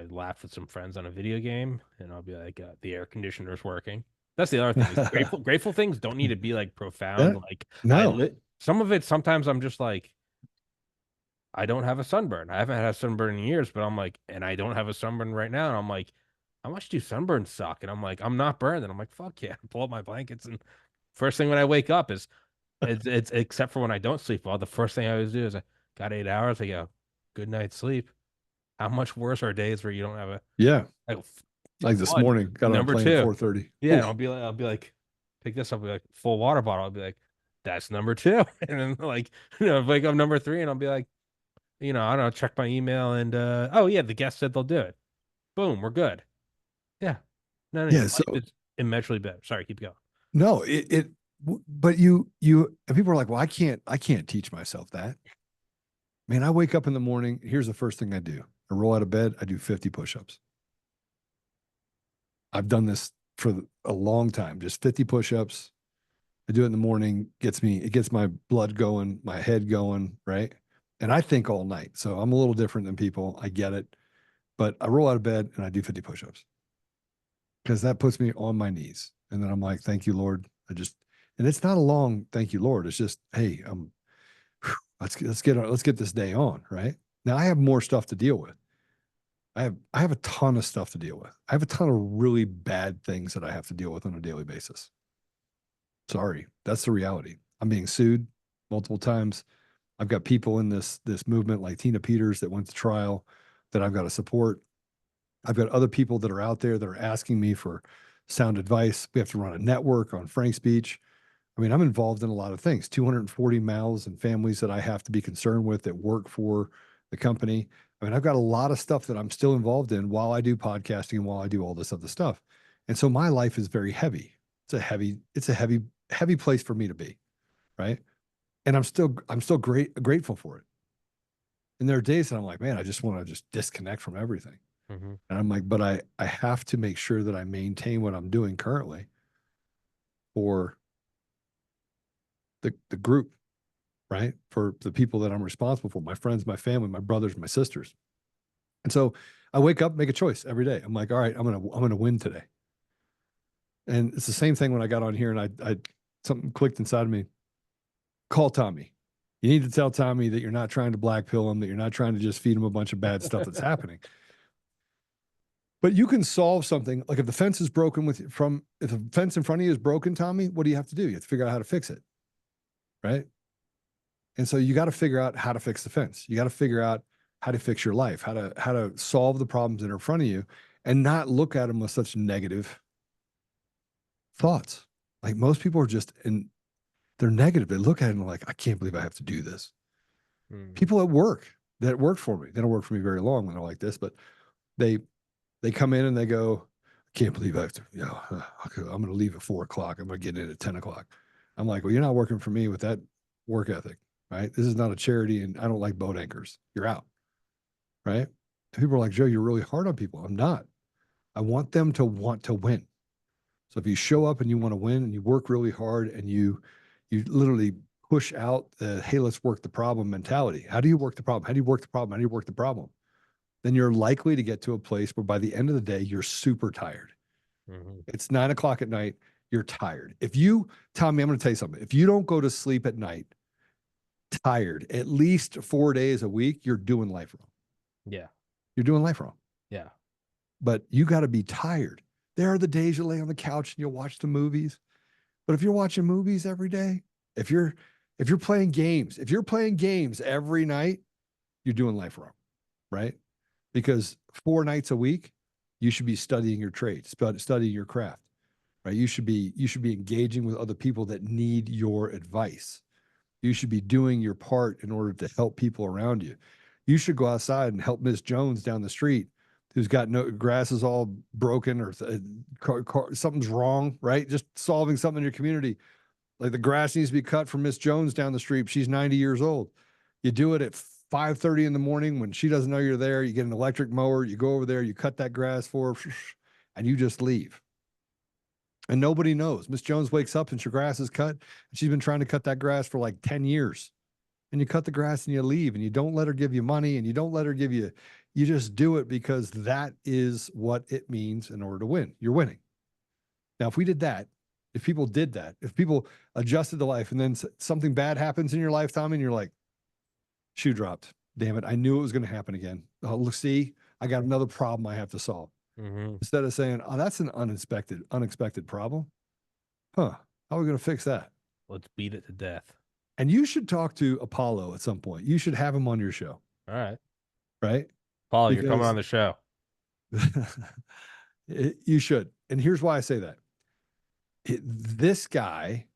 [SPEAKER 1] laugh with some friends on a video game, and I'll be like, the air conditioner's working. That's the other thing. Is grateful things don't need to be like profound.
[SPEAKER 2] Yeah.
[SPEAKER 1] Like I
[SPEAKER 2] No.
[SPEAKER 1] lit some of it. Sometimes I'm just like, I don't have a sunburn. I haven't had a sunburn in years, but I'm like, and I don't have a sunburn right now. And I'm like, how much do sunburns suck? And I'm like, I'm not burned. And I'm like, fuck yeah. Pull up my blankets. And first thing when I wake up is, it's except for when I don't sleep well, the first thing I always do is I got 8 hours. I go, good night's sleep. How much worse are days where you don't have a,
[SPEAKER 2] Yeah.
[SPEAKER 1] I go,
[SPEAKER 2] Like this
[SPEAKER 1] one,
[SPEAKER 2] morning, got on a
[SPEAKER 1] number
[SPEAKER 2] plane at
[SPEAKER 1] two.
[SPEAKER 2] 4:30.
[SPEAKER 1] Yeah. And I'll be like, pick this up, be like, full water bottle. I'll be like, that's number two. And then like, wake up number three and I'll be like, I don't know, check my email and oh yeah, the guest said they'll do it. Boom, we're good. Yeah. No, your
[SPEAKER 2] Yeah.
[SPEAKER 1] life
[SPEAKER 2] So
[SPEAKER 1] is immeasurably better. Sorry, keep going.
[SPEAKER 2] no, but and people are like, well, I can't teach myself that. Man, I wake up in the morning. Here's the first thing I do. I roll out of bed. I do 50 push-ups. I've done this for a long time, just 50 push-ups. I do it in the morning, it gets my blood going, my head going, right? And I think all night. So I'm a little different than people. I get it. But I roll out of bed and I do 50 push-ups because that puts me on my knees. And then I'm like, thank you, Lord. And it's not a long thank you, Lord. It's just, hey, let's get this day on, right? Now I have more stuff to deal with. I have a ton of stuff to deal with. I have a ton of really bad things that I have to deal with on a daily basis. Sorry, that's the reality. I'm being sued multiple times. I've got people in this movement like Tina Peters that went to trial that I've got to support. I've got other people that are out there that are asking me for sound advice. We have to run a network on Frank Speech. I mean, I'm involved in a lot of things, 240 mouths and families that I have to be concerned with that work for the company. I mean, I've got a lot of stuff that I'm still involved in while I do podcasting and while I do all this other stuff. And so my life is very heavy. It's a heavy place for me to be, right? And I'm still grateful for it. And there are days that I'm like, man, I just want to just disconnect from everything.
[SPEAKER 1] Mm-hmm.
[SPEAKER 2] And I'm like, but I have to make sure that I maintain what I'm doing currently for the group, right? For the people that I'm responsible for, my friends, my family, my brothers, my sisters. And so I wake up, make a choice every day. I'm like, all right, I'm gonna win today. And it's the same thing when I got on here and I something clicked inside of me. Call Tommy. You need to tell Tommy that you're not trying to black pill him, that you're not trying to just feed him a bunch of bad stuff that's happening. But you can solve something like if the fence is broken if the fence in front of you is broken, Tommy, what do you have to do? You have to figure out how to fix it. Right. And so you got to figure out how to fix the fence. You got to figure out how to fix your life, how to solve the problems that are in front of you and not look at them with such negative thoughts. Like most people are they're negative. They look at it and like, I can't believe I have to do this. People at work that work for me, they don't work for me very long when they're like this, but they come in and they go, I can't believe I have to, I'm going to leave at 4:00. I'm going to get in at 10:00. I'm like, well, you're not working for me with that work ethic, right? This is not a charity and I don't like boat anchors. You're out, right? And people are like, Joe, you're really hard on people. I'm not. I want them to want to win. So if you show up and you want to win and you work really hard and you literally push out the, hey, let's work the problem mentality. How do you work the problem? How do you work the problem? How do you work the problem? then you're likely to get to a place where by the end of the day, you're super tired.
[SPEAKER 1] Mm-hmm.
[SPEAKER 2] It's 9 o'clock at night. You're tired. If you, Tommy, I'm going to tell you something. If you don't go to sleep at night tired at least 4 days a week, you're doing life wrong.
[SPEAKER 1] Yeah.
[SPEAKER 2] You're doing life wrong.
[SPEAKER 1] Yeah.
[SPEAKER 2] But you got to be tired. There are the days you lay on the couch and you'll watch the movies. But if you're watching movies every day, if you're playing games, if you're playing games every night, you're doing life wrong, right? Because 4 nights a week, you should be studying your trade, studying your craft, right? You should be engaging with other people that need your advice. You should be doing your part in order to help people around you. You should go outside and help Miss Jones down the street, who's got no grass is all broken or something's wrong, right? Just solving something in your community. Like the grass needs to be cut for Miss Jones down the street. She's 90 years old. You do it at 5:30 in the morning when she doesn't know you're there. You get an electric mower, you go over there, you cut that grass for her, and you just leave. And nobody knows. Miss Jones wakes up and her grass is cut. And she's been trying to cut that grass for like 10 years. And you cut the grass and you leave and you don't let her give you money and you don't let her give you, you just do it because that is what it means in order to win. You're winning. Now, if we did that, if people did that, if people adjusted to life and then something bad happens in your life, Tommy, and you're like, shoe dropped. Damn it. I knew it was going to happen again. Oh, look, see, I got another problem I have to solve.
[SPEAKER 1] Mm-hmm.
[SPEAKER 2] Instead of saying, oh, that's an unexpected problem. Huh. How are we going to fix that?
[SPEAKER 1] Let's beat it to death.
[SPEAKER 2] And you should talk to Apollo at some point. You should have him on your show.
[SPEAKER 1] All right.
[SPEAKER 2] Right?
[SPEAKER 1] Paul, you're coming on the show.
[SPEAKER 2] You should. And here's why I say that. This guy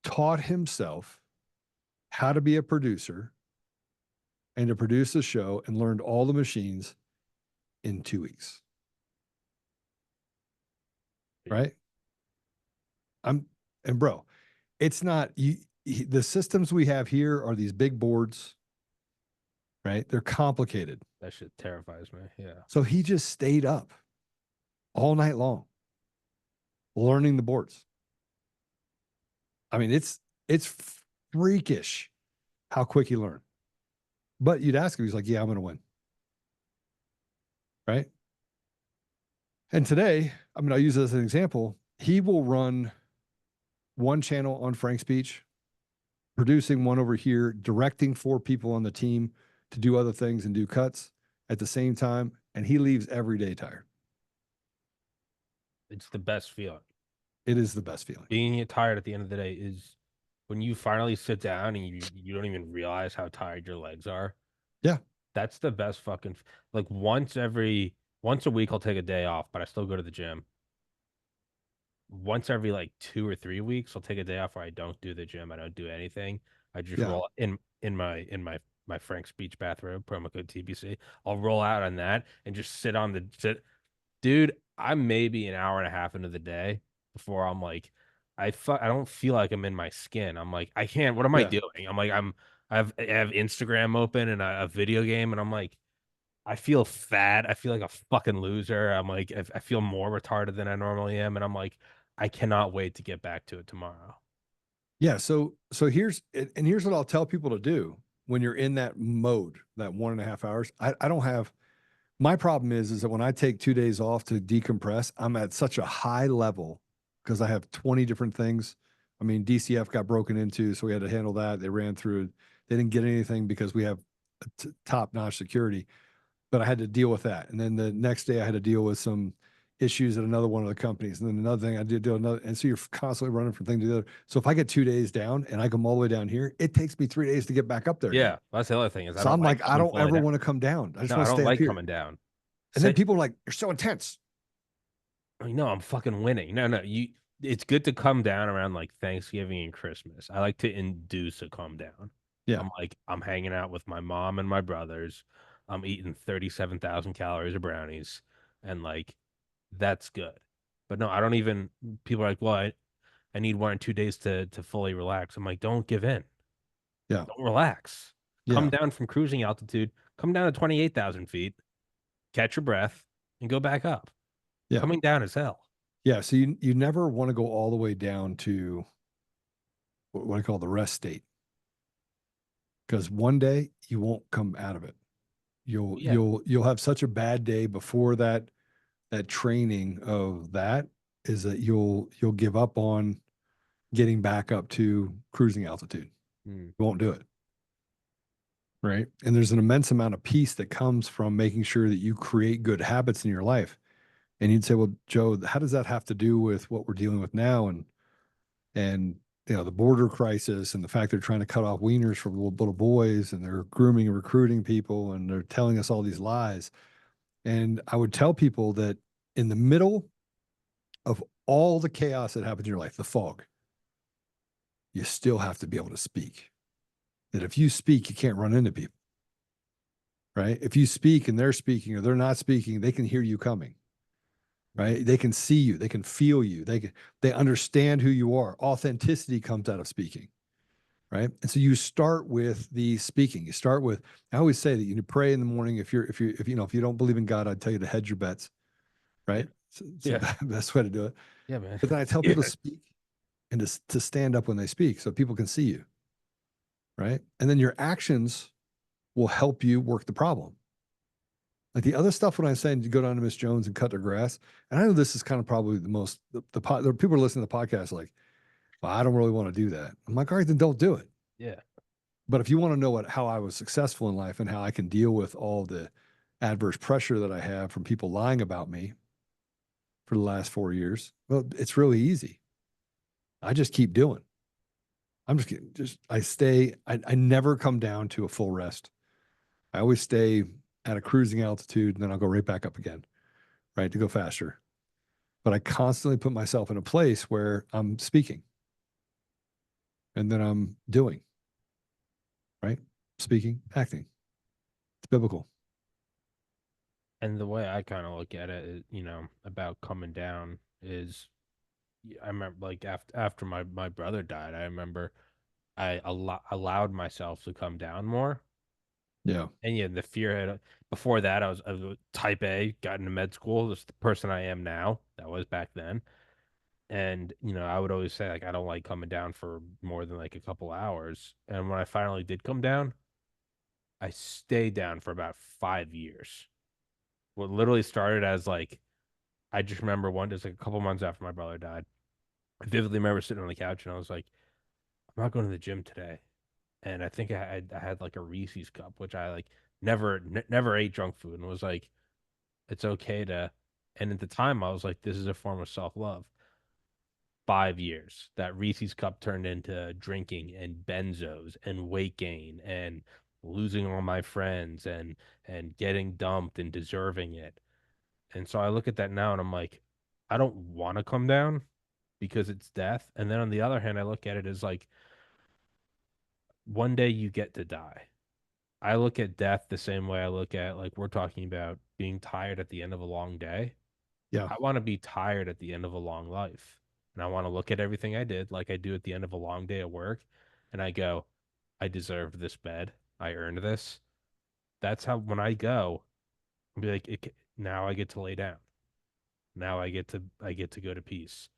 [SPEAKER 2] taught himself how to be a producer and to produce a show and learned all the machines in 2 weeks. Right? And bro, it's not the systems we have here are these big boards, right? They're complicated.
[SPEAKER 1] That shit terrifies me. Yeah.
[SPEAKER 2] So he just stayed up all night long learning the boards. I mean, it's freakish how quick he learned. But you'd ask him, he's like, yeah, I'm going to win. Right? And today, I mean, I'll use this as an example. He will run one channel on Frank's Beach, producing one over here, directing 4 people on the team to do other things and do cuts at the same time. And he leaves every day tired.
[SPEAKER 1] It's the best feeling.
[SPEAKER 2] It is the best feeling.
[SPEAKER 1] Being tired at the end of the day is when you finally sit down and you don't even realize how tired your legs are.
[SPEAKER 2] Yeah.
[SPEAKER 1] That's the best fucking, like once a week, I'll take a day off, but I still go to the gym. Once every like 2 or 3 weeks, I'll take a day off where I don't do the gym. I don't do anything. I just roll in my Frank's Beach bathrobe, promo code TPC. I'll roll out on that and just sit on the sit. Dude, I'm maybe an hour and a half into the day before I'm like, I don't feel like I'm in my skin. I'm like, I can't. What am I doing? I'm like, I have Instagram open and a video game, and I'm like, I feel fat. I feel like a fucking loser. I'm like, I feel more retarded than I normally am, and I'm like, I cannot wait to get back to it tomorrow.
[SPEAKER 2] Yeah. So here's what I'll tell people to do when you're in that mode, that 1.5 hours. I don't have. My problem is that when I take 2 days off to decompress, I'm at such a high level because I have 20 different things. I mean, DCF got broken into, so we had to handle that. They ran through it. They didn't get anything because we have top-notch security, but I had to deal with that. And then the next day I had to deal with some issues at another one of the companies. And then another thing I did do another. And so you're constantly running from thing to the other. So if I get 2 days down and I come all the way down here, it takes me 3 days to get back up there.
[SPEAKER 1] Yeah.
[SPEAKER 2] Again.
[SPEAKER 1] That's the other thing is
[SPEAKER 2] So I'm like, I don't ever want to come down. I just want to stay up here.
[SPEAKER 1] Coming down.
[SPEAKER 2] And then people are like, you're so intense.
[SPEAKER 1] I mean, no, I'm fucking winning. No, it's good to come down around like Thanksgiving and Christmas. I like to induce a calm down.
[SPEAKER 2] Yeah.
[SPEAKER 1] I'm hanging out with my mom and my brothers. I'm eating 37,000 calories of brownies, and like that's good. But no, I don't even. People are like, well, I need 1 or 2 days to fully relax. I'm like, don't give in.
[SPEAKER 2] Yeah.
[SPEAKER 1] Don't relax.
[SPEAKER 2] Yeah.
[SPEAKER 1] Come down from cruising altitude. Come down to 28,000 feet. Catch your breath and go back up.
[SPEAKER 2] Yeah.
[SPEAKER 1] Coming down is hell.
[SPEAKER 2] Yeah. So you never want to go all the way down to what I call the rest state. Because one day you won't come out of it.
[SPEAKER 1] Yeah.
[SPEAKER 2] You'll have such a bad day before that training of that is that you'll give up on getting back up to cruising altitude.
[SPEAKER 1] Mm.
[SPEAKER 2] You won't do it. Right. And there's an immense amount of peace that comes from making sure that you create good habits in your life. And you'd say, well, Joe, how does that have to do with what we're dealing with now? And the border crisis and the fact they're trying to cut off wieners for little boys and they're grooming and recruiting people and they're telling us all these lies. And I would tell people that in the middle of all the chaos that happens in your life, the fog, you still have to be able to speak. That if you speak, you can't run into people, right? If you speak and they're speaking or they're not speaking, they can hear you coming, right? They can see you, they can feel you, they understand who you are. Authenticity comes out of speaking, right? And so you start with the speaking. You start with, I always say that you pray in the morning. If you don't believe in God, I'd tell you to hedge your bets,
[SPEAKER 1] Yeah.
[SPEAKER 2] right? It's the
[SPEAKER 1] Yeah.
[SPEAKER 2] best way to do it.
[SPEAKER 1] Yeah, man.
[SPEAKER 2] But then I tell
[SPEAKER 1] Yeah.
[SPEAKER 2] people to speak and to stand up when they speak so people can see you, right? And then your actions will help you work the problem. Like the other stuff when I'm saying to go down to Miss Jones and cut their grass, and I know this is kind of probably the people are listening to the podcast like, well, I don't really want to do that. I'm like, all right, then don't do it.
[SPEAKER 1] Yeah.
[SPEAKER 2] But if you want to know how I was successful in life and how I can deal with all the adverse pressure that I have from people lying about me for the last 4 years, well, it's really easy. I just keep doing. I'm just kidding. I stay. I never come down to a full rest. I always stay at a cruising altitude, and then I'll go right back up again, right, to go faster. But I constantly put myself in a place where I'm speaking, and then I'm doing, right, speaking, acting. It's biblical.
[SPEAKER 1] And the way I kind of look at it, about coming down is, I remember like after my brother died, I remember allowed myself to come down more.
[SPEAKER 2] Yeah,
[SPEAKER 1] And yeah, the fear had before that I was type A, got into med school. That's the person I am now. That was back then. And I would always say like I don't like coming down for more than like a couple hours. And when I finally did come down, I stayed down for about 5 years. What literally started as like I just remember just like a couple months after my brother died. I vividly remember sitting on the couch and I was like, I'm not going to the gym today. And I think I had like a Reese's cup, which I like never ate junk food and was like, it's okay to. And at the time, I was like, this is a form of self love. 5 years, that Reese's cup turned into drinking and benzos and weight gain and losing all my friends and getting dumped and deserving it. And so I look at that now and I'm like, I don't want to come down because it's death. And then on the other hand, I look at it as like one day you get to die. I look at death the same way I look at like we're talking about being tired at the end of a long day.
[SPEAKER 2] yeah,
[SPEAKER 1] I want to be tired at the end of a long life. And I want to look at everything I did like I do at the end of a long day at work. And I go, I deserved this bed. I earned this. That's how when I go, I'll be like, now I get to lay down. Now I get to go to peace.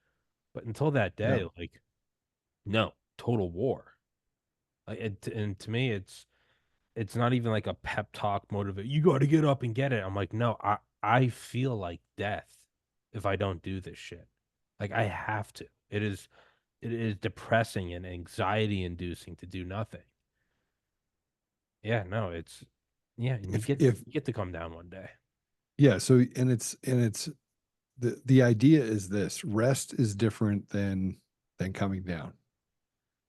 [SPEAKER 1] But until that
[SPEAKER 2] yeah,
[SPEAKER 1] day, like, no, total war. Like, and to me, it's not even like a pep talk motivate. You got to get up and get it. I'm like, no, I feel like death if I don't do this shit. Like I have to. It is depressing and anxiety inducing to do nothing. Yeah, no, yeah, and you get
[SPEAKER 2] if
[SPEAKER 1] you get to come down one day.
[SPEAKER 2] yeah. So and it's the idea is this: rest is different than coming down.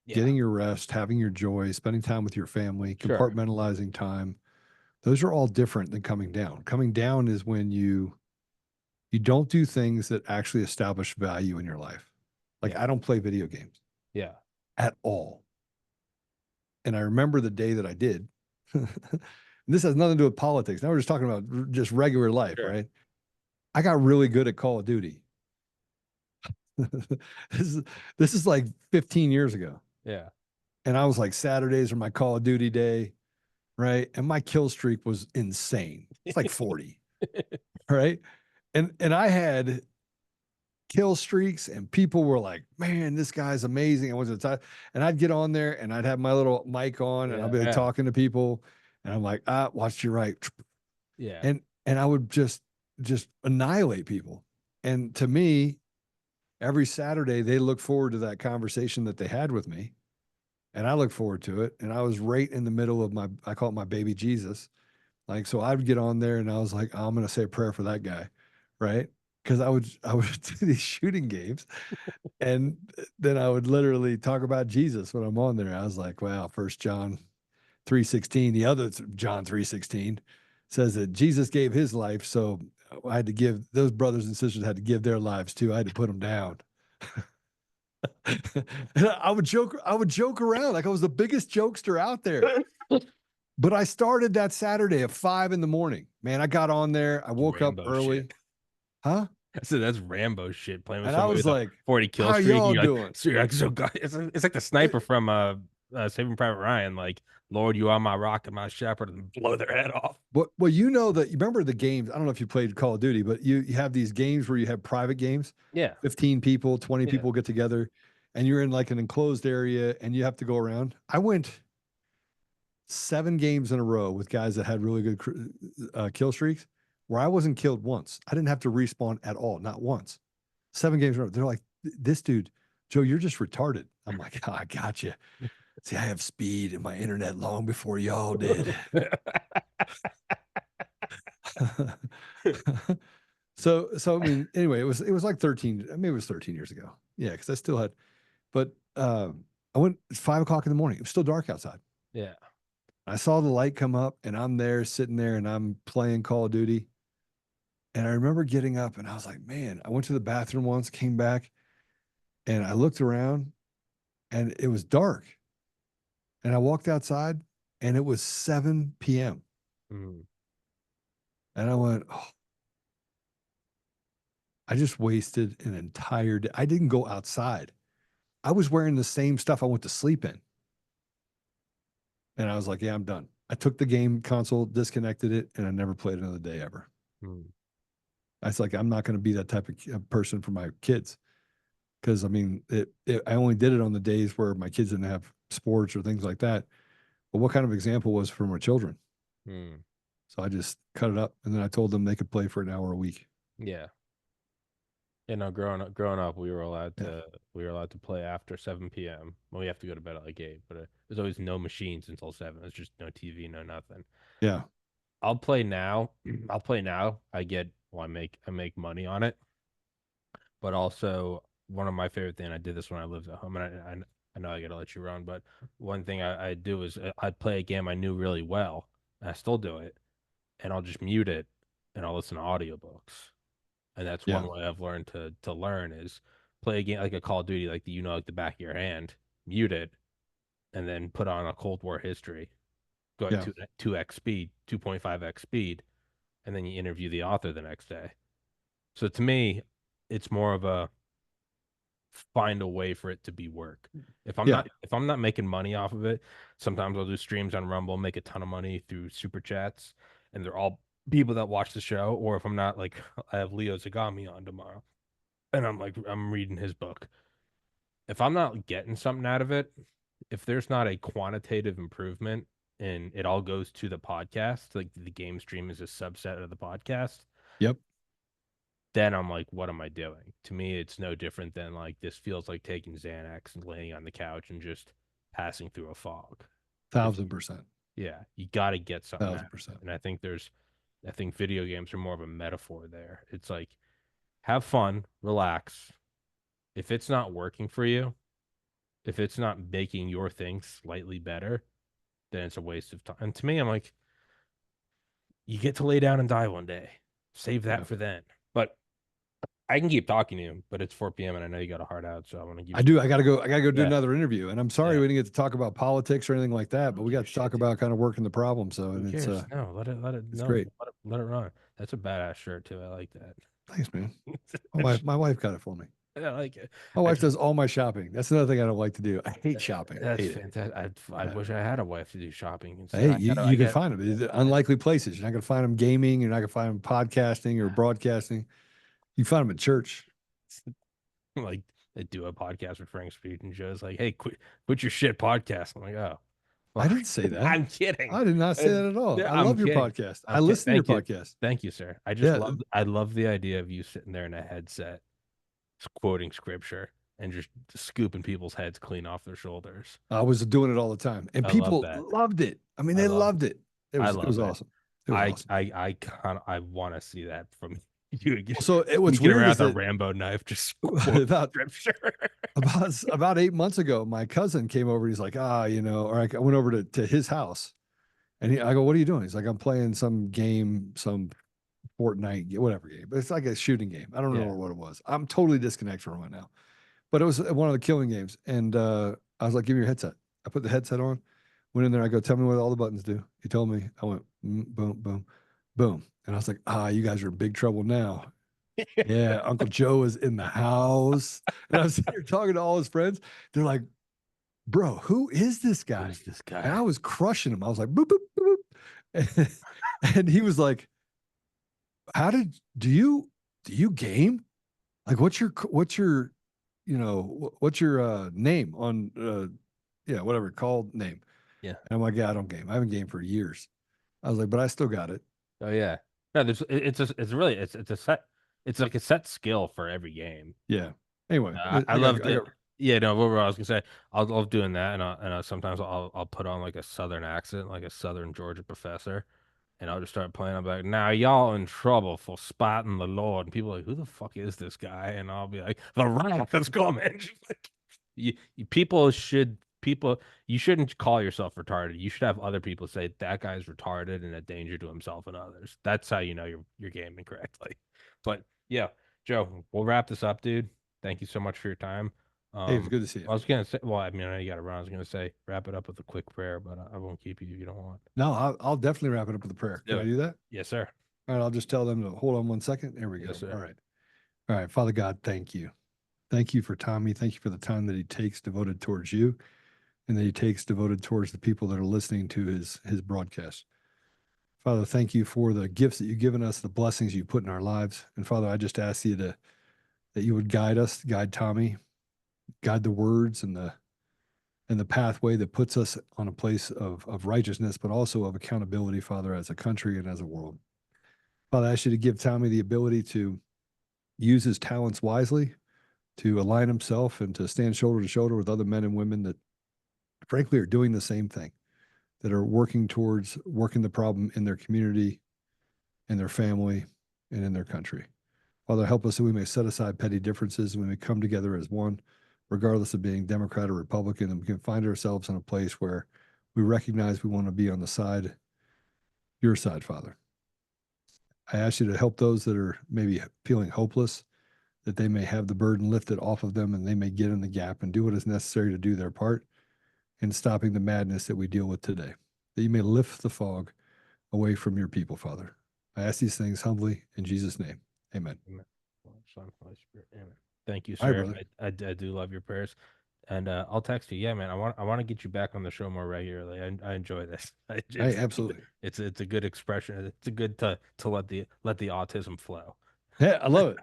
[SPEAKER 1] Yeah,
[SPEAKER 2] Getting your rest, having your joy, spending time with your family,
[SPEAKER 1] sure.
[SPEAKER 2] compartmentalizing time. Those are all different than coming down. Coming down is when you don't do things that actually establish value in your life. Like
[SPEAKER 1] Yeah,
[SPEAKER 2] I don't play video games
[SPEAKER 1] yeah,
[SPEAKER 2] at all. And I remember the day that I did. This has nothing to do with politics. Now we're just talking about just regular life,
[SPEAKER 1] sure.
[SPEAKER 2] right? I got really good at Call of Duty. this is this is like 15 years ago.
[SPEAKER 1] Yeah,
[SPEAKER 2] And I was like, Saturdays are my Call of Duty day, right? And my kill streak was insane. It's like 40, right? And I had kill streaks and people were like, man, this guy's amazing. I was and I'd get on there and I'd have my little mic on and I'll
[SPEAKER 1] yeah,
[SPEAKER 2] be like
[SPEAKER 1] yeah,
[SPEAKER 2] talking to people And I'm like, watch your right.
[SPEAKER 1] Yeah.
[SPEAKER 2] And I would just annihilate people. And to me, every Saturday they look forward to that conversation that they had with me. And I look forward to it. And I was right in the middle of I call it my baby Jesus. Like, so I would get on there and I was like, oh, I'm going to say a prayer for that guy. Right. Cause I would do these shooting games and then I would literally talk about Jesus when I'm on there. I was like, wow, First John 3:16. The other John 3:16 says that Jesus gave his life. So I had to give those brothers and sisters had to give their lives too. I had to put them down. And I would joke around like I was the biggest jokester out there. But I started that Saturday at 5 in the morning. Man, I got on there. I woke up
[SPEAKER 1] Rambo
[SPEAKER 2] early.
[SPEAKER 1] shit.
[SPEAKER 2] Huh?
[SPEAKER 1] I said that's Rambo shit. Playing with
[SPEAKER 2] And I
[SPEAKER 1] somebody
[SPEAKER 2] was
[SPEAKER 1] with a
[SPEAKER 2] like,
[SPEAKER 1] 40
[SPEAKER 2] how
[SPEAKER 1] kill
[SPEAKER 2] are
[SPEAKER 1] streak, and
[SPEAKER 2] y'all
[SPEAKER 1] you're like,
[SPEAKER 2] doing?
[SPEAKER 1] so you're like, so God, it's like the sniper
[SPEAKER 2] It,
[SPEAKER 1] from Saving Private Ryan, like, Lord, you are my rock and my shepherd, and blow their head off.
[SPEAKER 2] well, you know that you remember the games. I don't know if you played Call of Duty, but you have these games where you have private games.
[SPEAKER 1] Yeah,
[SPEAKER 2] 15 people, 20
[SPEAKER 1] yeah.
[SPEAKER 2] people get together, and you're in like an enclosed area and you have to go around. I went 7 games in a row with guys that had really good kill streaks where I wasn't killed once. I didn't have to respawn at all, not once. 7 games in a row. They're like, this dude, Joe, you're just retarded. I'm like, oh, I got you. See, I have speed in my internet long before y'all did. So I mean, anyway, it was like 13, maybe it was 13 years ago. Yeah, because I still had, but I went at 5 o'clock in the morning. It was still dark outside.
[SPEAKER 1] Yeah.
[SPEAKER 2] I saw the light come up and I'm there sitting there and I'm playing Call of Duty. And I remember getting up and I was like, man, I went to the bathroom once, came back, and I looked around and it was dark. And I walked outside and it was 7 p.m.
[SPEAKER 1] Mm.
[SPEAKER 2] And I went, oh, I just wasted an entire day. I didn't go outside. I was wearing the same stuff I went to sleep in. And I was like, yeah, I'm done. I took the game console, disconnected it, and I never played another day ever.
[SPEAKER 1] Mm.
[SPEAKER 2] I was like, I'm not going to be that type of person for my kids. Because I mean, I only did it on the days where my kids didn't have sports or things like that. But what kind of example was for my children?
[SPEAKER 1] Mm.
[SPEAKER 2] So I just cut it up, and then I told them they could play for an hour a week.
[SPEAKER 1] Yeah. You know, growing up,
[SPEAKER 2] Yeah,
[SPEAKER 1] we were allowed to play after 7 p.m. Well, we have to go to bed at like 8, but there's always no machines until 7. It's just no TV, no nothing.
[SPEAKER 2] yeah,
[SPEAKER 1] I'll play now. I'll play now. I make money on it, but also one of my favorite things. I did this when I lived at home, and I know I gotta let you run, but one thing I do is I'd play a game I knew really well, and I still do it, and I'll just mute it, and I'll listen to audiobooks. And that's
[SPEAKER 2] yeah,
[SPEAKER 1] one way I've learned to learn is play a game like a Call of Duty, like like the back of your hand, mute it, and then put on a Cold War history, go at
[SPEAKER 2] yeah,
[SPEAKER 1] 2x speed, 2.5x speed, and then you interview the author the next day. So to me, it's more of a find a way for it to be work.
[SPEAKER 2] yeah,
[SPEAKER 1] If I'm not making money off of it, sometimes I'll do streams on Rumble, make a ton of money through super chats, and they're all people that watch the show. Or if I'm not, like, I have Leo Zagami on tomorrow, and I'm reading his book. If I'm not getting something out of it, if there's not a quantitative improvement and it all goes to the podcast, like the game stream is a subset of the podcast,
[SPEAKER 2] yep,
[SPEAKER 1] then I'm like, what am I doing? To me, it's no different than like this feels like taking Xanax and laying on the couch and just passing through a fog. It's
[SPEAKER 2] 1,000%,
[SPEAKER 1] Yeah, you got to get something out
[SPEAKER 2] thousand
[SPEAKER 1] of it.
[SPEAKER 2] percent.
[SPEAKER 1] And I think video games are more of a metaphor there. It's like have fun, relax. If it's not working for you, if it's not making your thing slightly better, then it's a waste of time. And to me, I'm like, you get to lay down and die one day. Save
[SPEAKER 2] Yeah.
[SPEAKER 1] that for then. But I can keep talking to you, but it's 4 p.m. and I know you got a hard out, so I want to give
[SPEAKER 2] I
[SPEAKER 1] you.
[SPEAKER 2] do. I gotta go. I gotta go do
[SPEAKER 1] Yeah,
[SPEAKER 2] another interview. And I'm sorry
[SPEAKER 1] yeah.
[SPEAKER 2] we didn't get to talk about politics or anything like that,
[SPEAKER 1] I
[SPEAKER 2] but
[SPEAKER 1] don't
[SPEAKER 2] we
[SPEAKER 1] give
[SPEAKER 2] got
[SPEAKER 1] a
[SPEAKER 2] to talk
[SPEAKER 1] shit, dude.
[SPEAKER 2] about kind of working the problem. So
[SPEAKER 1] Who
[SPEAKER 2] and
[SPEAKER 1] cares? No,
[SPEAKER 2] it's
[SPEAKER 1] no,
[SPEAKER 2] great.
[SPEAKER 1] let it run. That's a badass shirt too. I like that.
[SPEAKER 2] Thanks, man. My wife got it for me.
[SPEAKER 1] I like it.
[SPEAKER 2] My
[SPEAKER 1] I
[SPEAKER 2] wife
[SPEAKER 1] just
[SPEAKER 2] does all my shopping. That's another thing I don't like to do. I hate shopping. I
[SPEAKER 1] That's
[SPEAKER 2] hate it.
[SPEAKER 1] fantastic. I
[SPEAKER 2] Yeah.
[SPEAKER 1] wish I had a wife to do shopping instead.
[SPEAKER 2] Hey, you can find them in
[SPEAKER 1] I,
[SPEAKER 2] unlikely places. You're not gonna find them gaming. You're not gonna find them podcasting or broadcasting. You find them at church.
[SPEAKER 1] like they do a podcast with Frank Speed and Joe's like, hey, quit your shit podcast. I'm like, oh.
[SPEAKER 2] I didn't say that.
[SPEAKER 1] I'm kidding.
[SPEAKER 2] I did not say that at all. I
[SPEAKER 1] I'm
[SPEAKER 2] love your
[SPEAKER 1] kidding.
[SPEAKER 2] podcast. I
[SPEAKER 1] I'm kidding.
[SPEAKER 2] listen to your
[SPEAKER 1] Thank you.
[SPEAKER 2] podcast.
[SPEAKER 1] Thank you, sir.
[SPEAKER 2] Yeah,
[SPEAKER 1] I love the idea of you sitting there in a headset quoting scripture and just scooping people's heads clean off their shoulders.
[SPEAKER 2] I was doing it all the time, and
[SPEAKER 1] I love
[SPEAKER 2] people
[SPEAKER 1] that.
[SPEAKER 2] loved it. I mean,
[SPEAKER 1] I
[SPEAKER 2] they
[SPEAKER 1] love
[SPEAKER 2] loved it. It
[SPEAKER 1] I
[SPEAKER 2] was
[SPEAKER 1] love it.
[SPEAKER 2] awesome. It was awesome.
[SPEAKER 1] I want to see that from you again.
[SPEAKER 2] So what's
[SPEAKER 1] Sneaking
[SPEAKER 2] weird
[SPEAKER 1] around
[SPEAKER 2] is
[SPEAKER 1] the
[SPEAKER 2] that
[SPEAKER 1] Rambo knife, just quote
[SPEAKER 2] about
[SPEAKER 1] scripture.
[SPEAKER 2] about 8 months ago, my cousin came over. He's like, or I went over to his house, and I go, "What are you doing?" He's like, "I'm playing some game, some Fortnite, whatever game, but it's like a shooting game. I don't
[SPEAKER 1] Yeah.
[SPEAKER 2] know what it was. I'm totally disconnected from it now, but it was one of the killing games." And I was like, "Give me your headset." I put the headset on, went in there. I go, "Tell me what all the buttons do." He told me. I went, boom, boom, boom, and I was like, you guys are in big trouble now. Yeah, Uncle Joe is in the house. And I was sitting here talking to all his friends. They're like, "Bro, who is this guy?"
[SPEAKER 1] Who's this
[SPEAKER 2] And I
[SPEAKER 1] guy?
[SPEAKER 2] was crushing him. I was like, boop, boop, boop, boop. And he was like, do you game? Like, what's your what's your name on whatever called name?
[SPEAKER 1] Yeah.
[SPEAKER 2] And I'm like, "Yeah, I don't game. I haven't gamed for years." I was like, "But I still got it."
[SPEAKER 1] Oh yeah. No, it's really it's a set it's like a set skill for every game.
[SPEAKER 2] Yeah. Anyway,
[SPEAKER 1] I love the yeah, no, what I was gonna say, I love doing that, and sometimes I'll put on like a southern accent, like a southern Georgia professor, and I'll just start playing. I'll be like, now y'all in trouble for spotting the Lord, and people are like, who the fuck is this guy? And I'll be like, the wrath is coming. Like, people you shouldn't call yourself retarded. You should have other people say that guy's retarded and a danger to himself and others. That's how you know you're gaming correctly. But yeah, Joe, we'll wrap this up, dude. Thank you so much for your time.
[SPEAKER 2] Hey, it was good to see you.
[SPEAKER 1] I was gonna say, well, I mean, I know you got to run. I was gonna say, wrap it up with a quick prayer, but I won't keep you if you don't want.
[SPEAKER 2] No, I'll definitely wrap it up with a prayer. Can I do that?
[SPEAKER 1] Yes, sir.
[SPEAKER 2] All right, I'll just tell them to hold on one second. There we go.
[SPEAKER 1] Yes, sir.
[SPEAKER 2] All right. All right. Father God, thank you. Thank you for Tommy. Thank you for the time that he takes devoted towards you and that he takes devoted towards the people that are listening to his broadcast. Father, thank you for the gifts that you've given us, the blessings you put in our lives. And Father, I just ask you that you would guide us, guide Tommy, guide the words and the pathway that puts us on a place of righteousness, but also of accountability, Father, as a country and as a world. Father, I ask you to give Tommy the ability to use his talents wisely, to align himself and to stand shoulder to shoulder with other men and women that frankly are doing the same thing, that are working towards working the problem in their community, in their family, and in their country. Father, help us that we may set aside petty differences and we may come together as one, regardless of being Democrat or Republican, and we can find ourselves in a place where we recognize we want to be on the side, your side, Father. I ask you to help those that are maybe feeling hopeless, that they may have the burden lifted off of them and they may get in the gap and do what is necessary to do their part in stopping the madness that we deal with today, that you may lift the fog away from your people, Father. I ask these things humbly in Jesus' name. Amen.
[SPEAKER 1] Amen. Son, Holy Spirit. Amen. Thank you,
[SPEAKER 2] All right,
[SPEAKER 1] sir.
[SPEAKER 2] brother.
[SPEAKER 1] I do love your prayers, and I'll text you. Yeah, man. I want to get you back on the show more regularly. I enjoy this.
[SPEAKER 2] Hey, absolutely.
[SPEAKER 1] It's a good expression. It's a good to let the autism flow.
[SPEAKER 2] Yeah, I love it.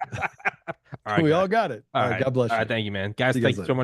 [SPEAKER 1] All right,
[SPEAKER 2] We
[SPEAKER 1] guys.
[SPEAKER 2] all got it. All right. God bless
[SPEAKER 1] All
[SPEAKER 2] you.
[SPEAKER 1] right. Thank you, man. Guys,
[SPEAKER 2] See you
[SPEAKER 1] thank
[SPEAKER 2] guys
[SPEAKER 1] you so
[SPEAKER 2] later.
[SPEAKER 1] much.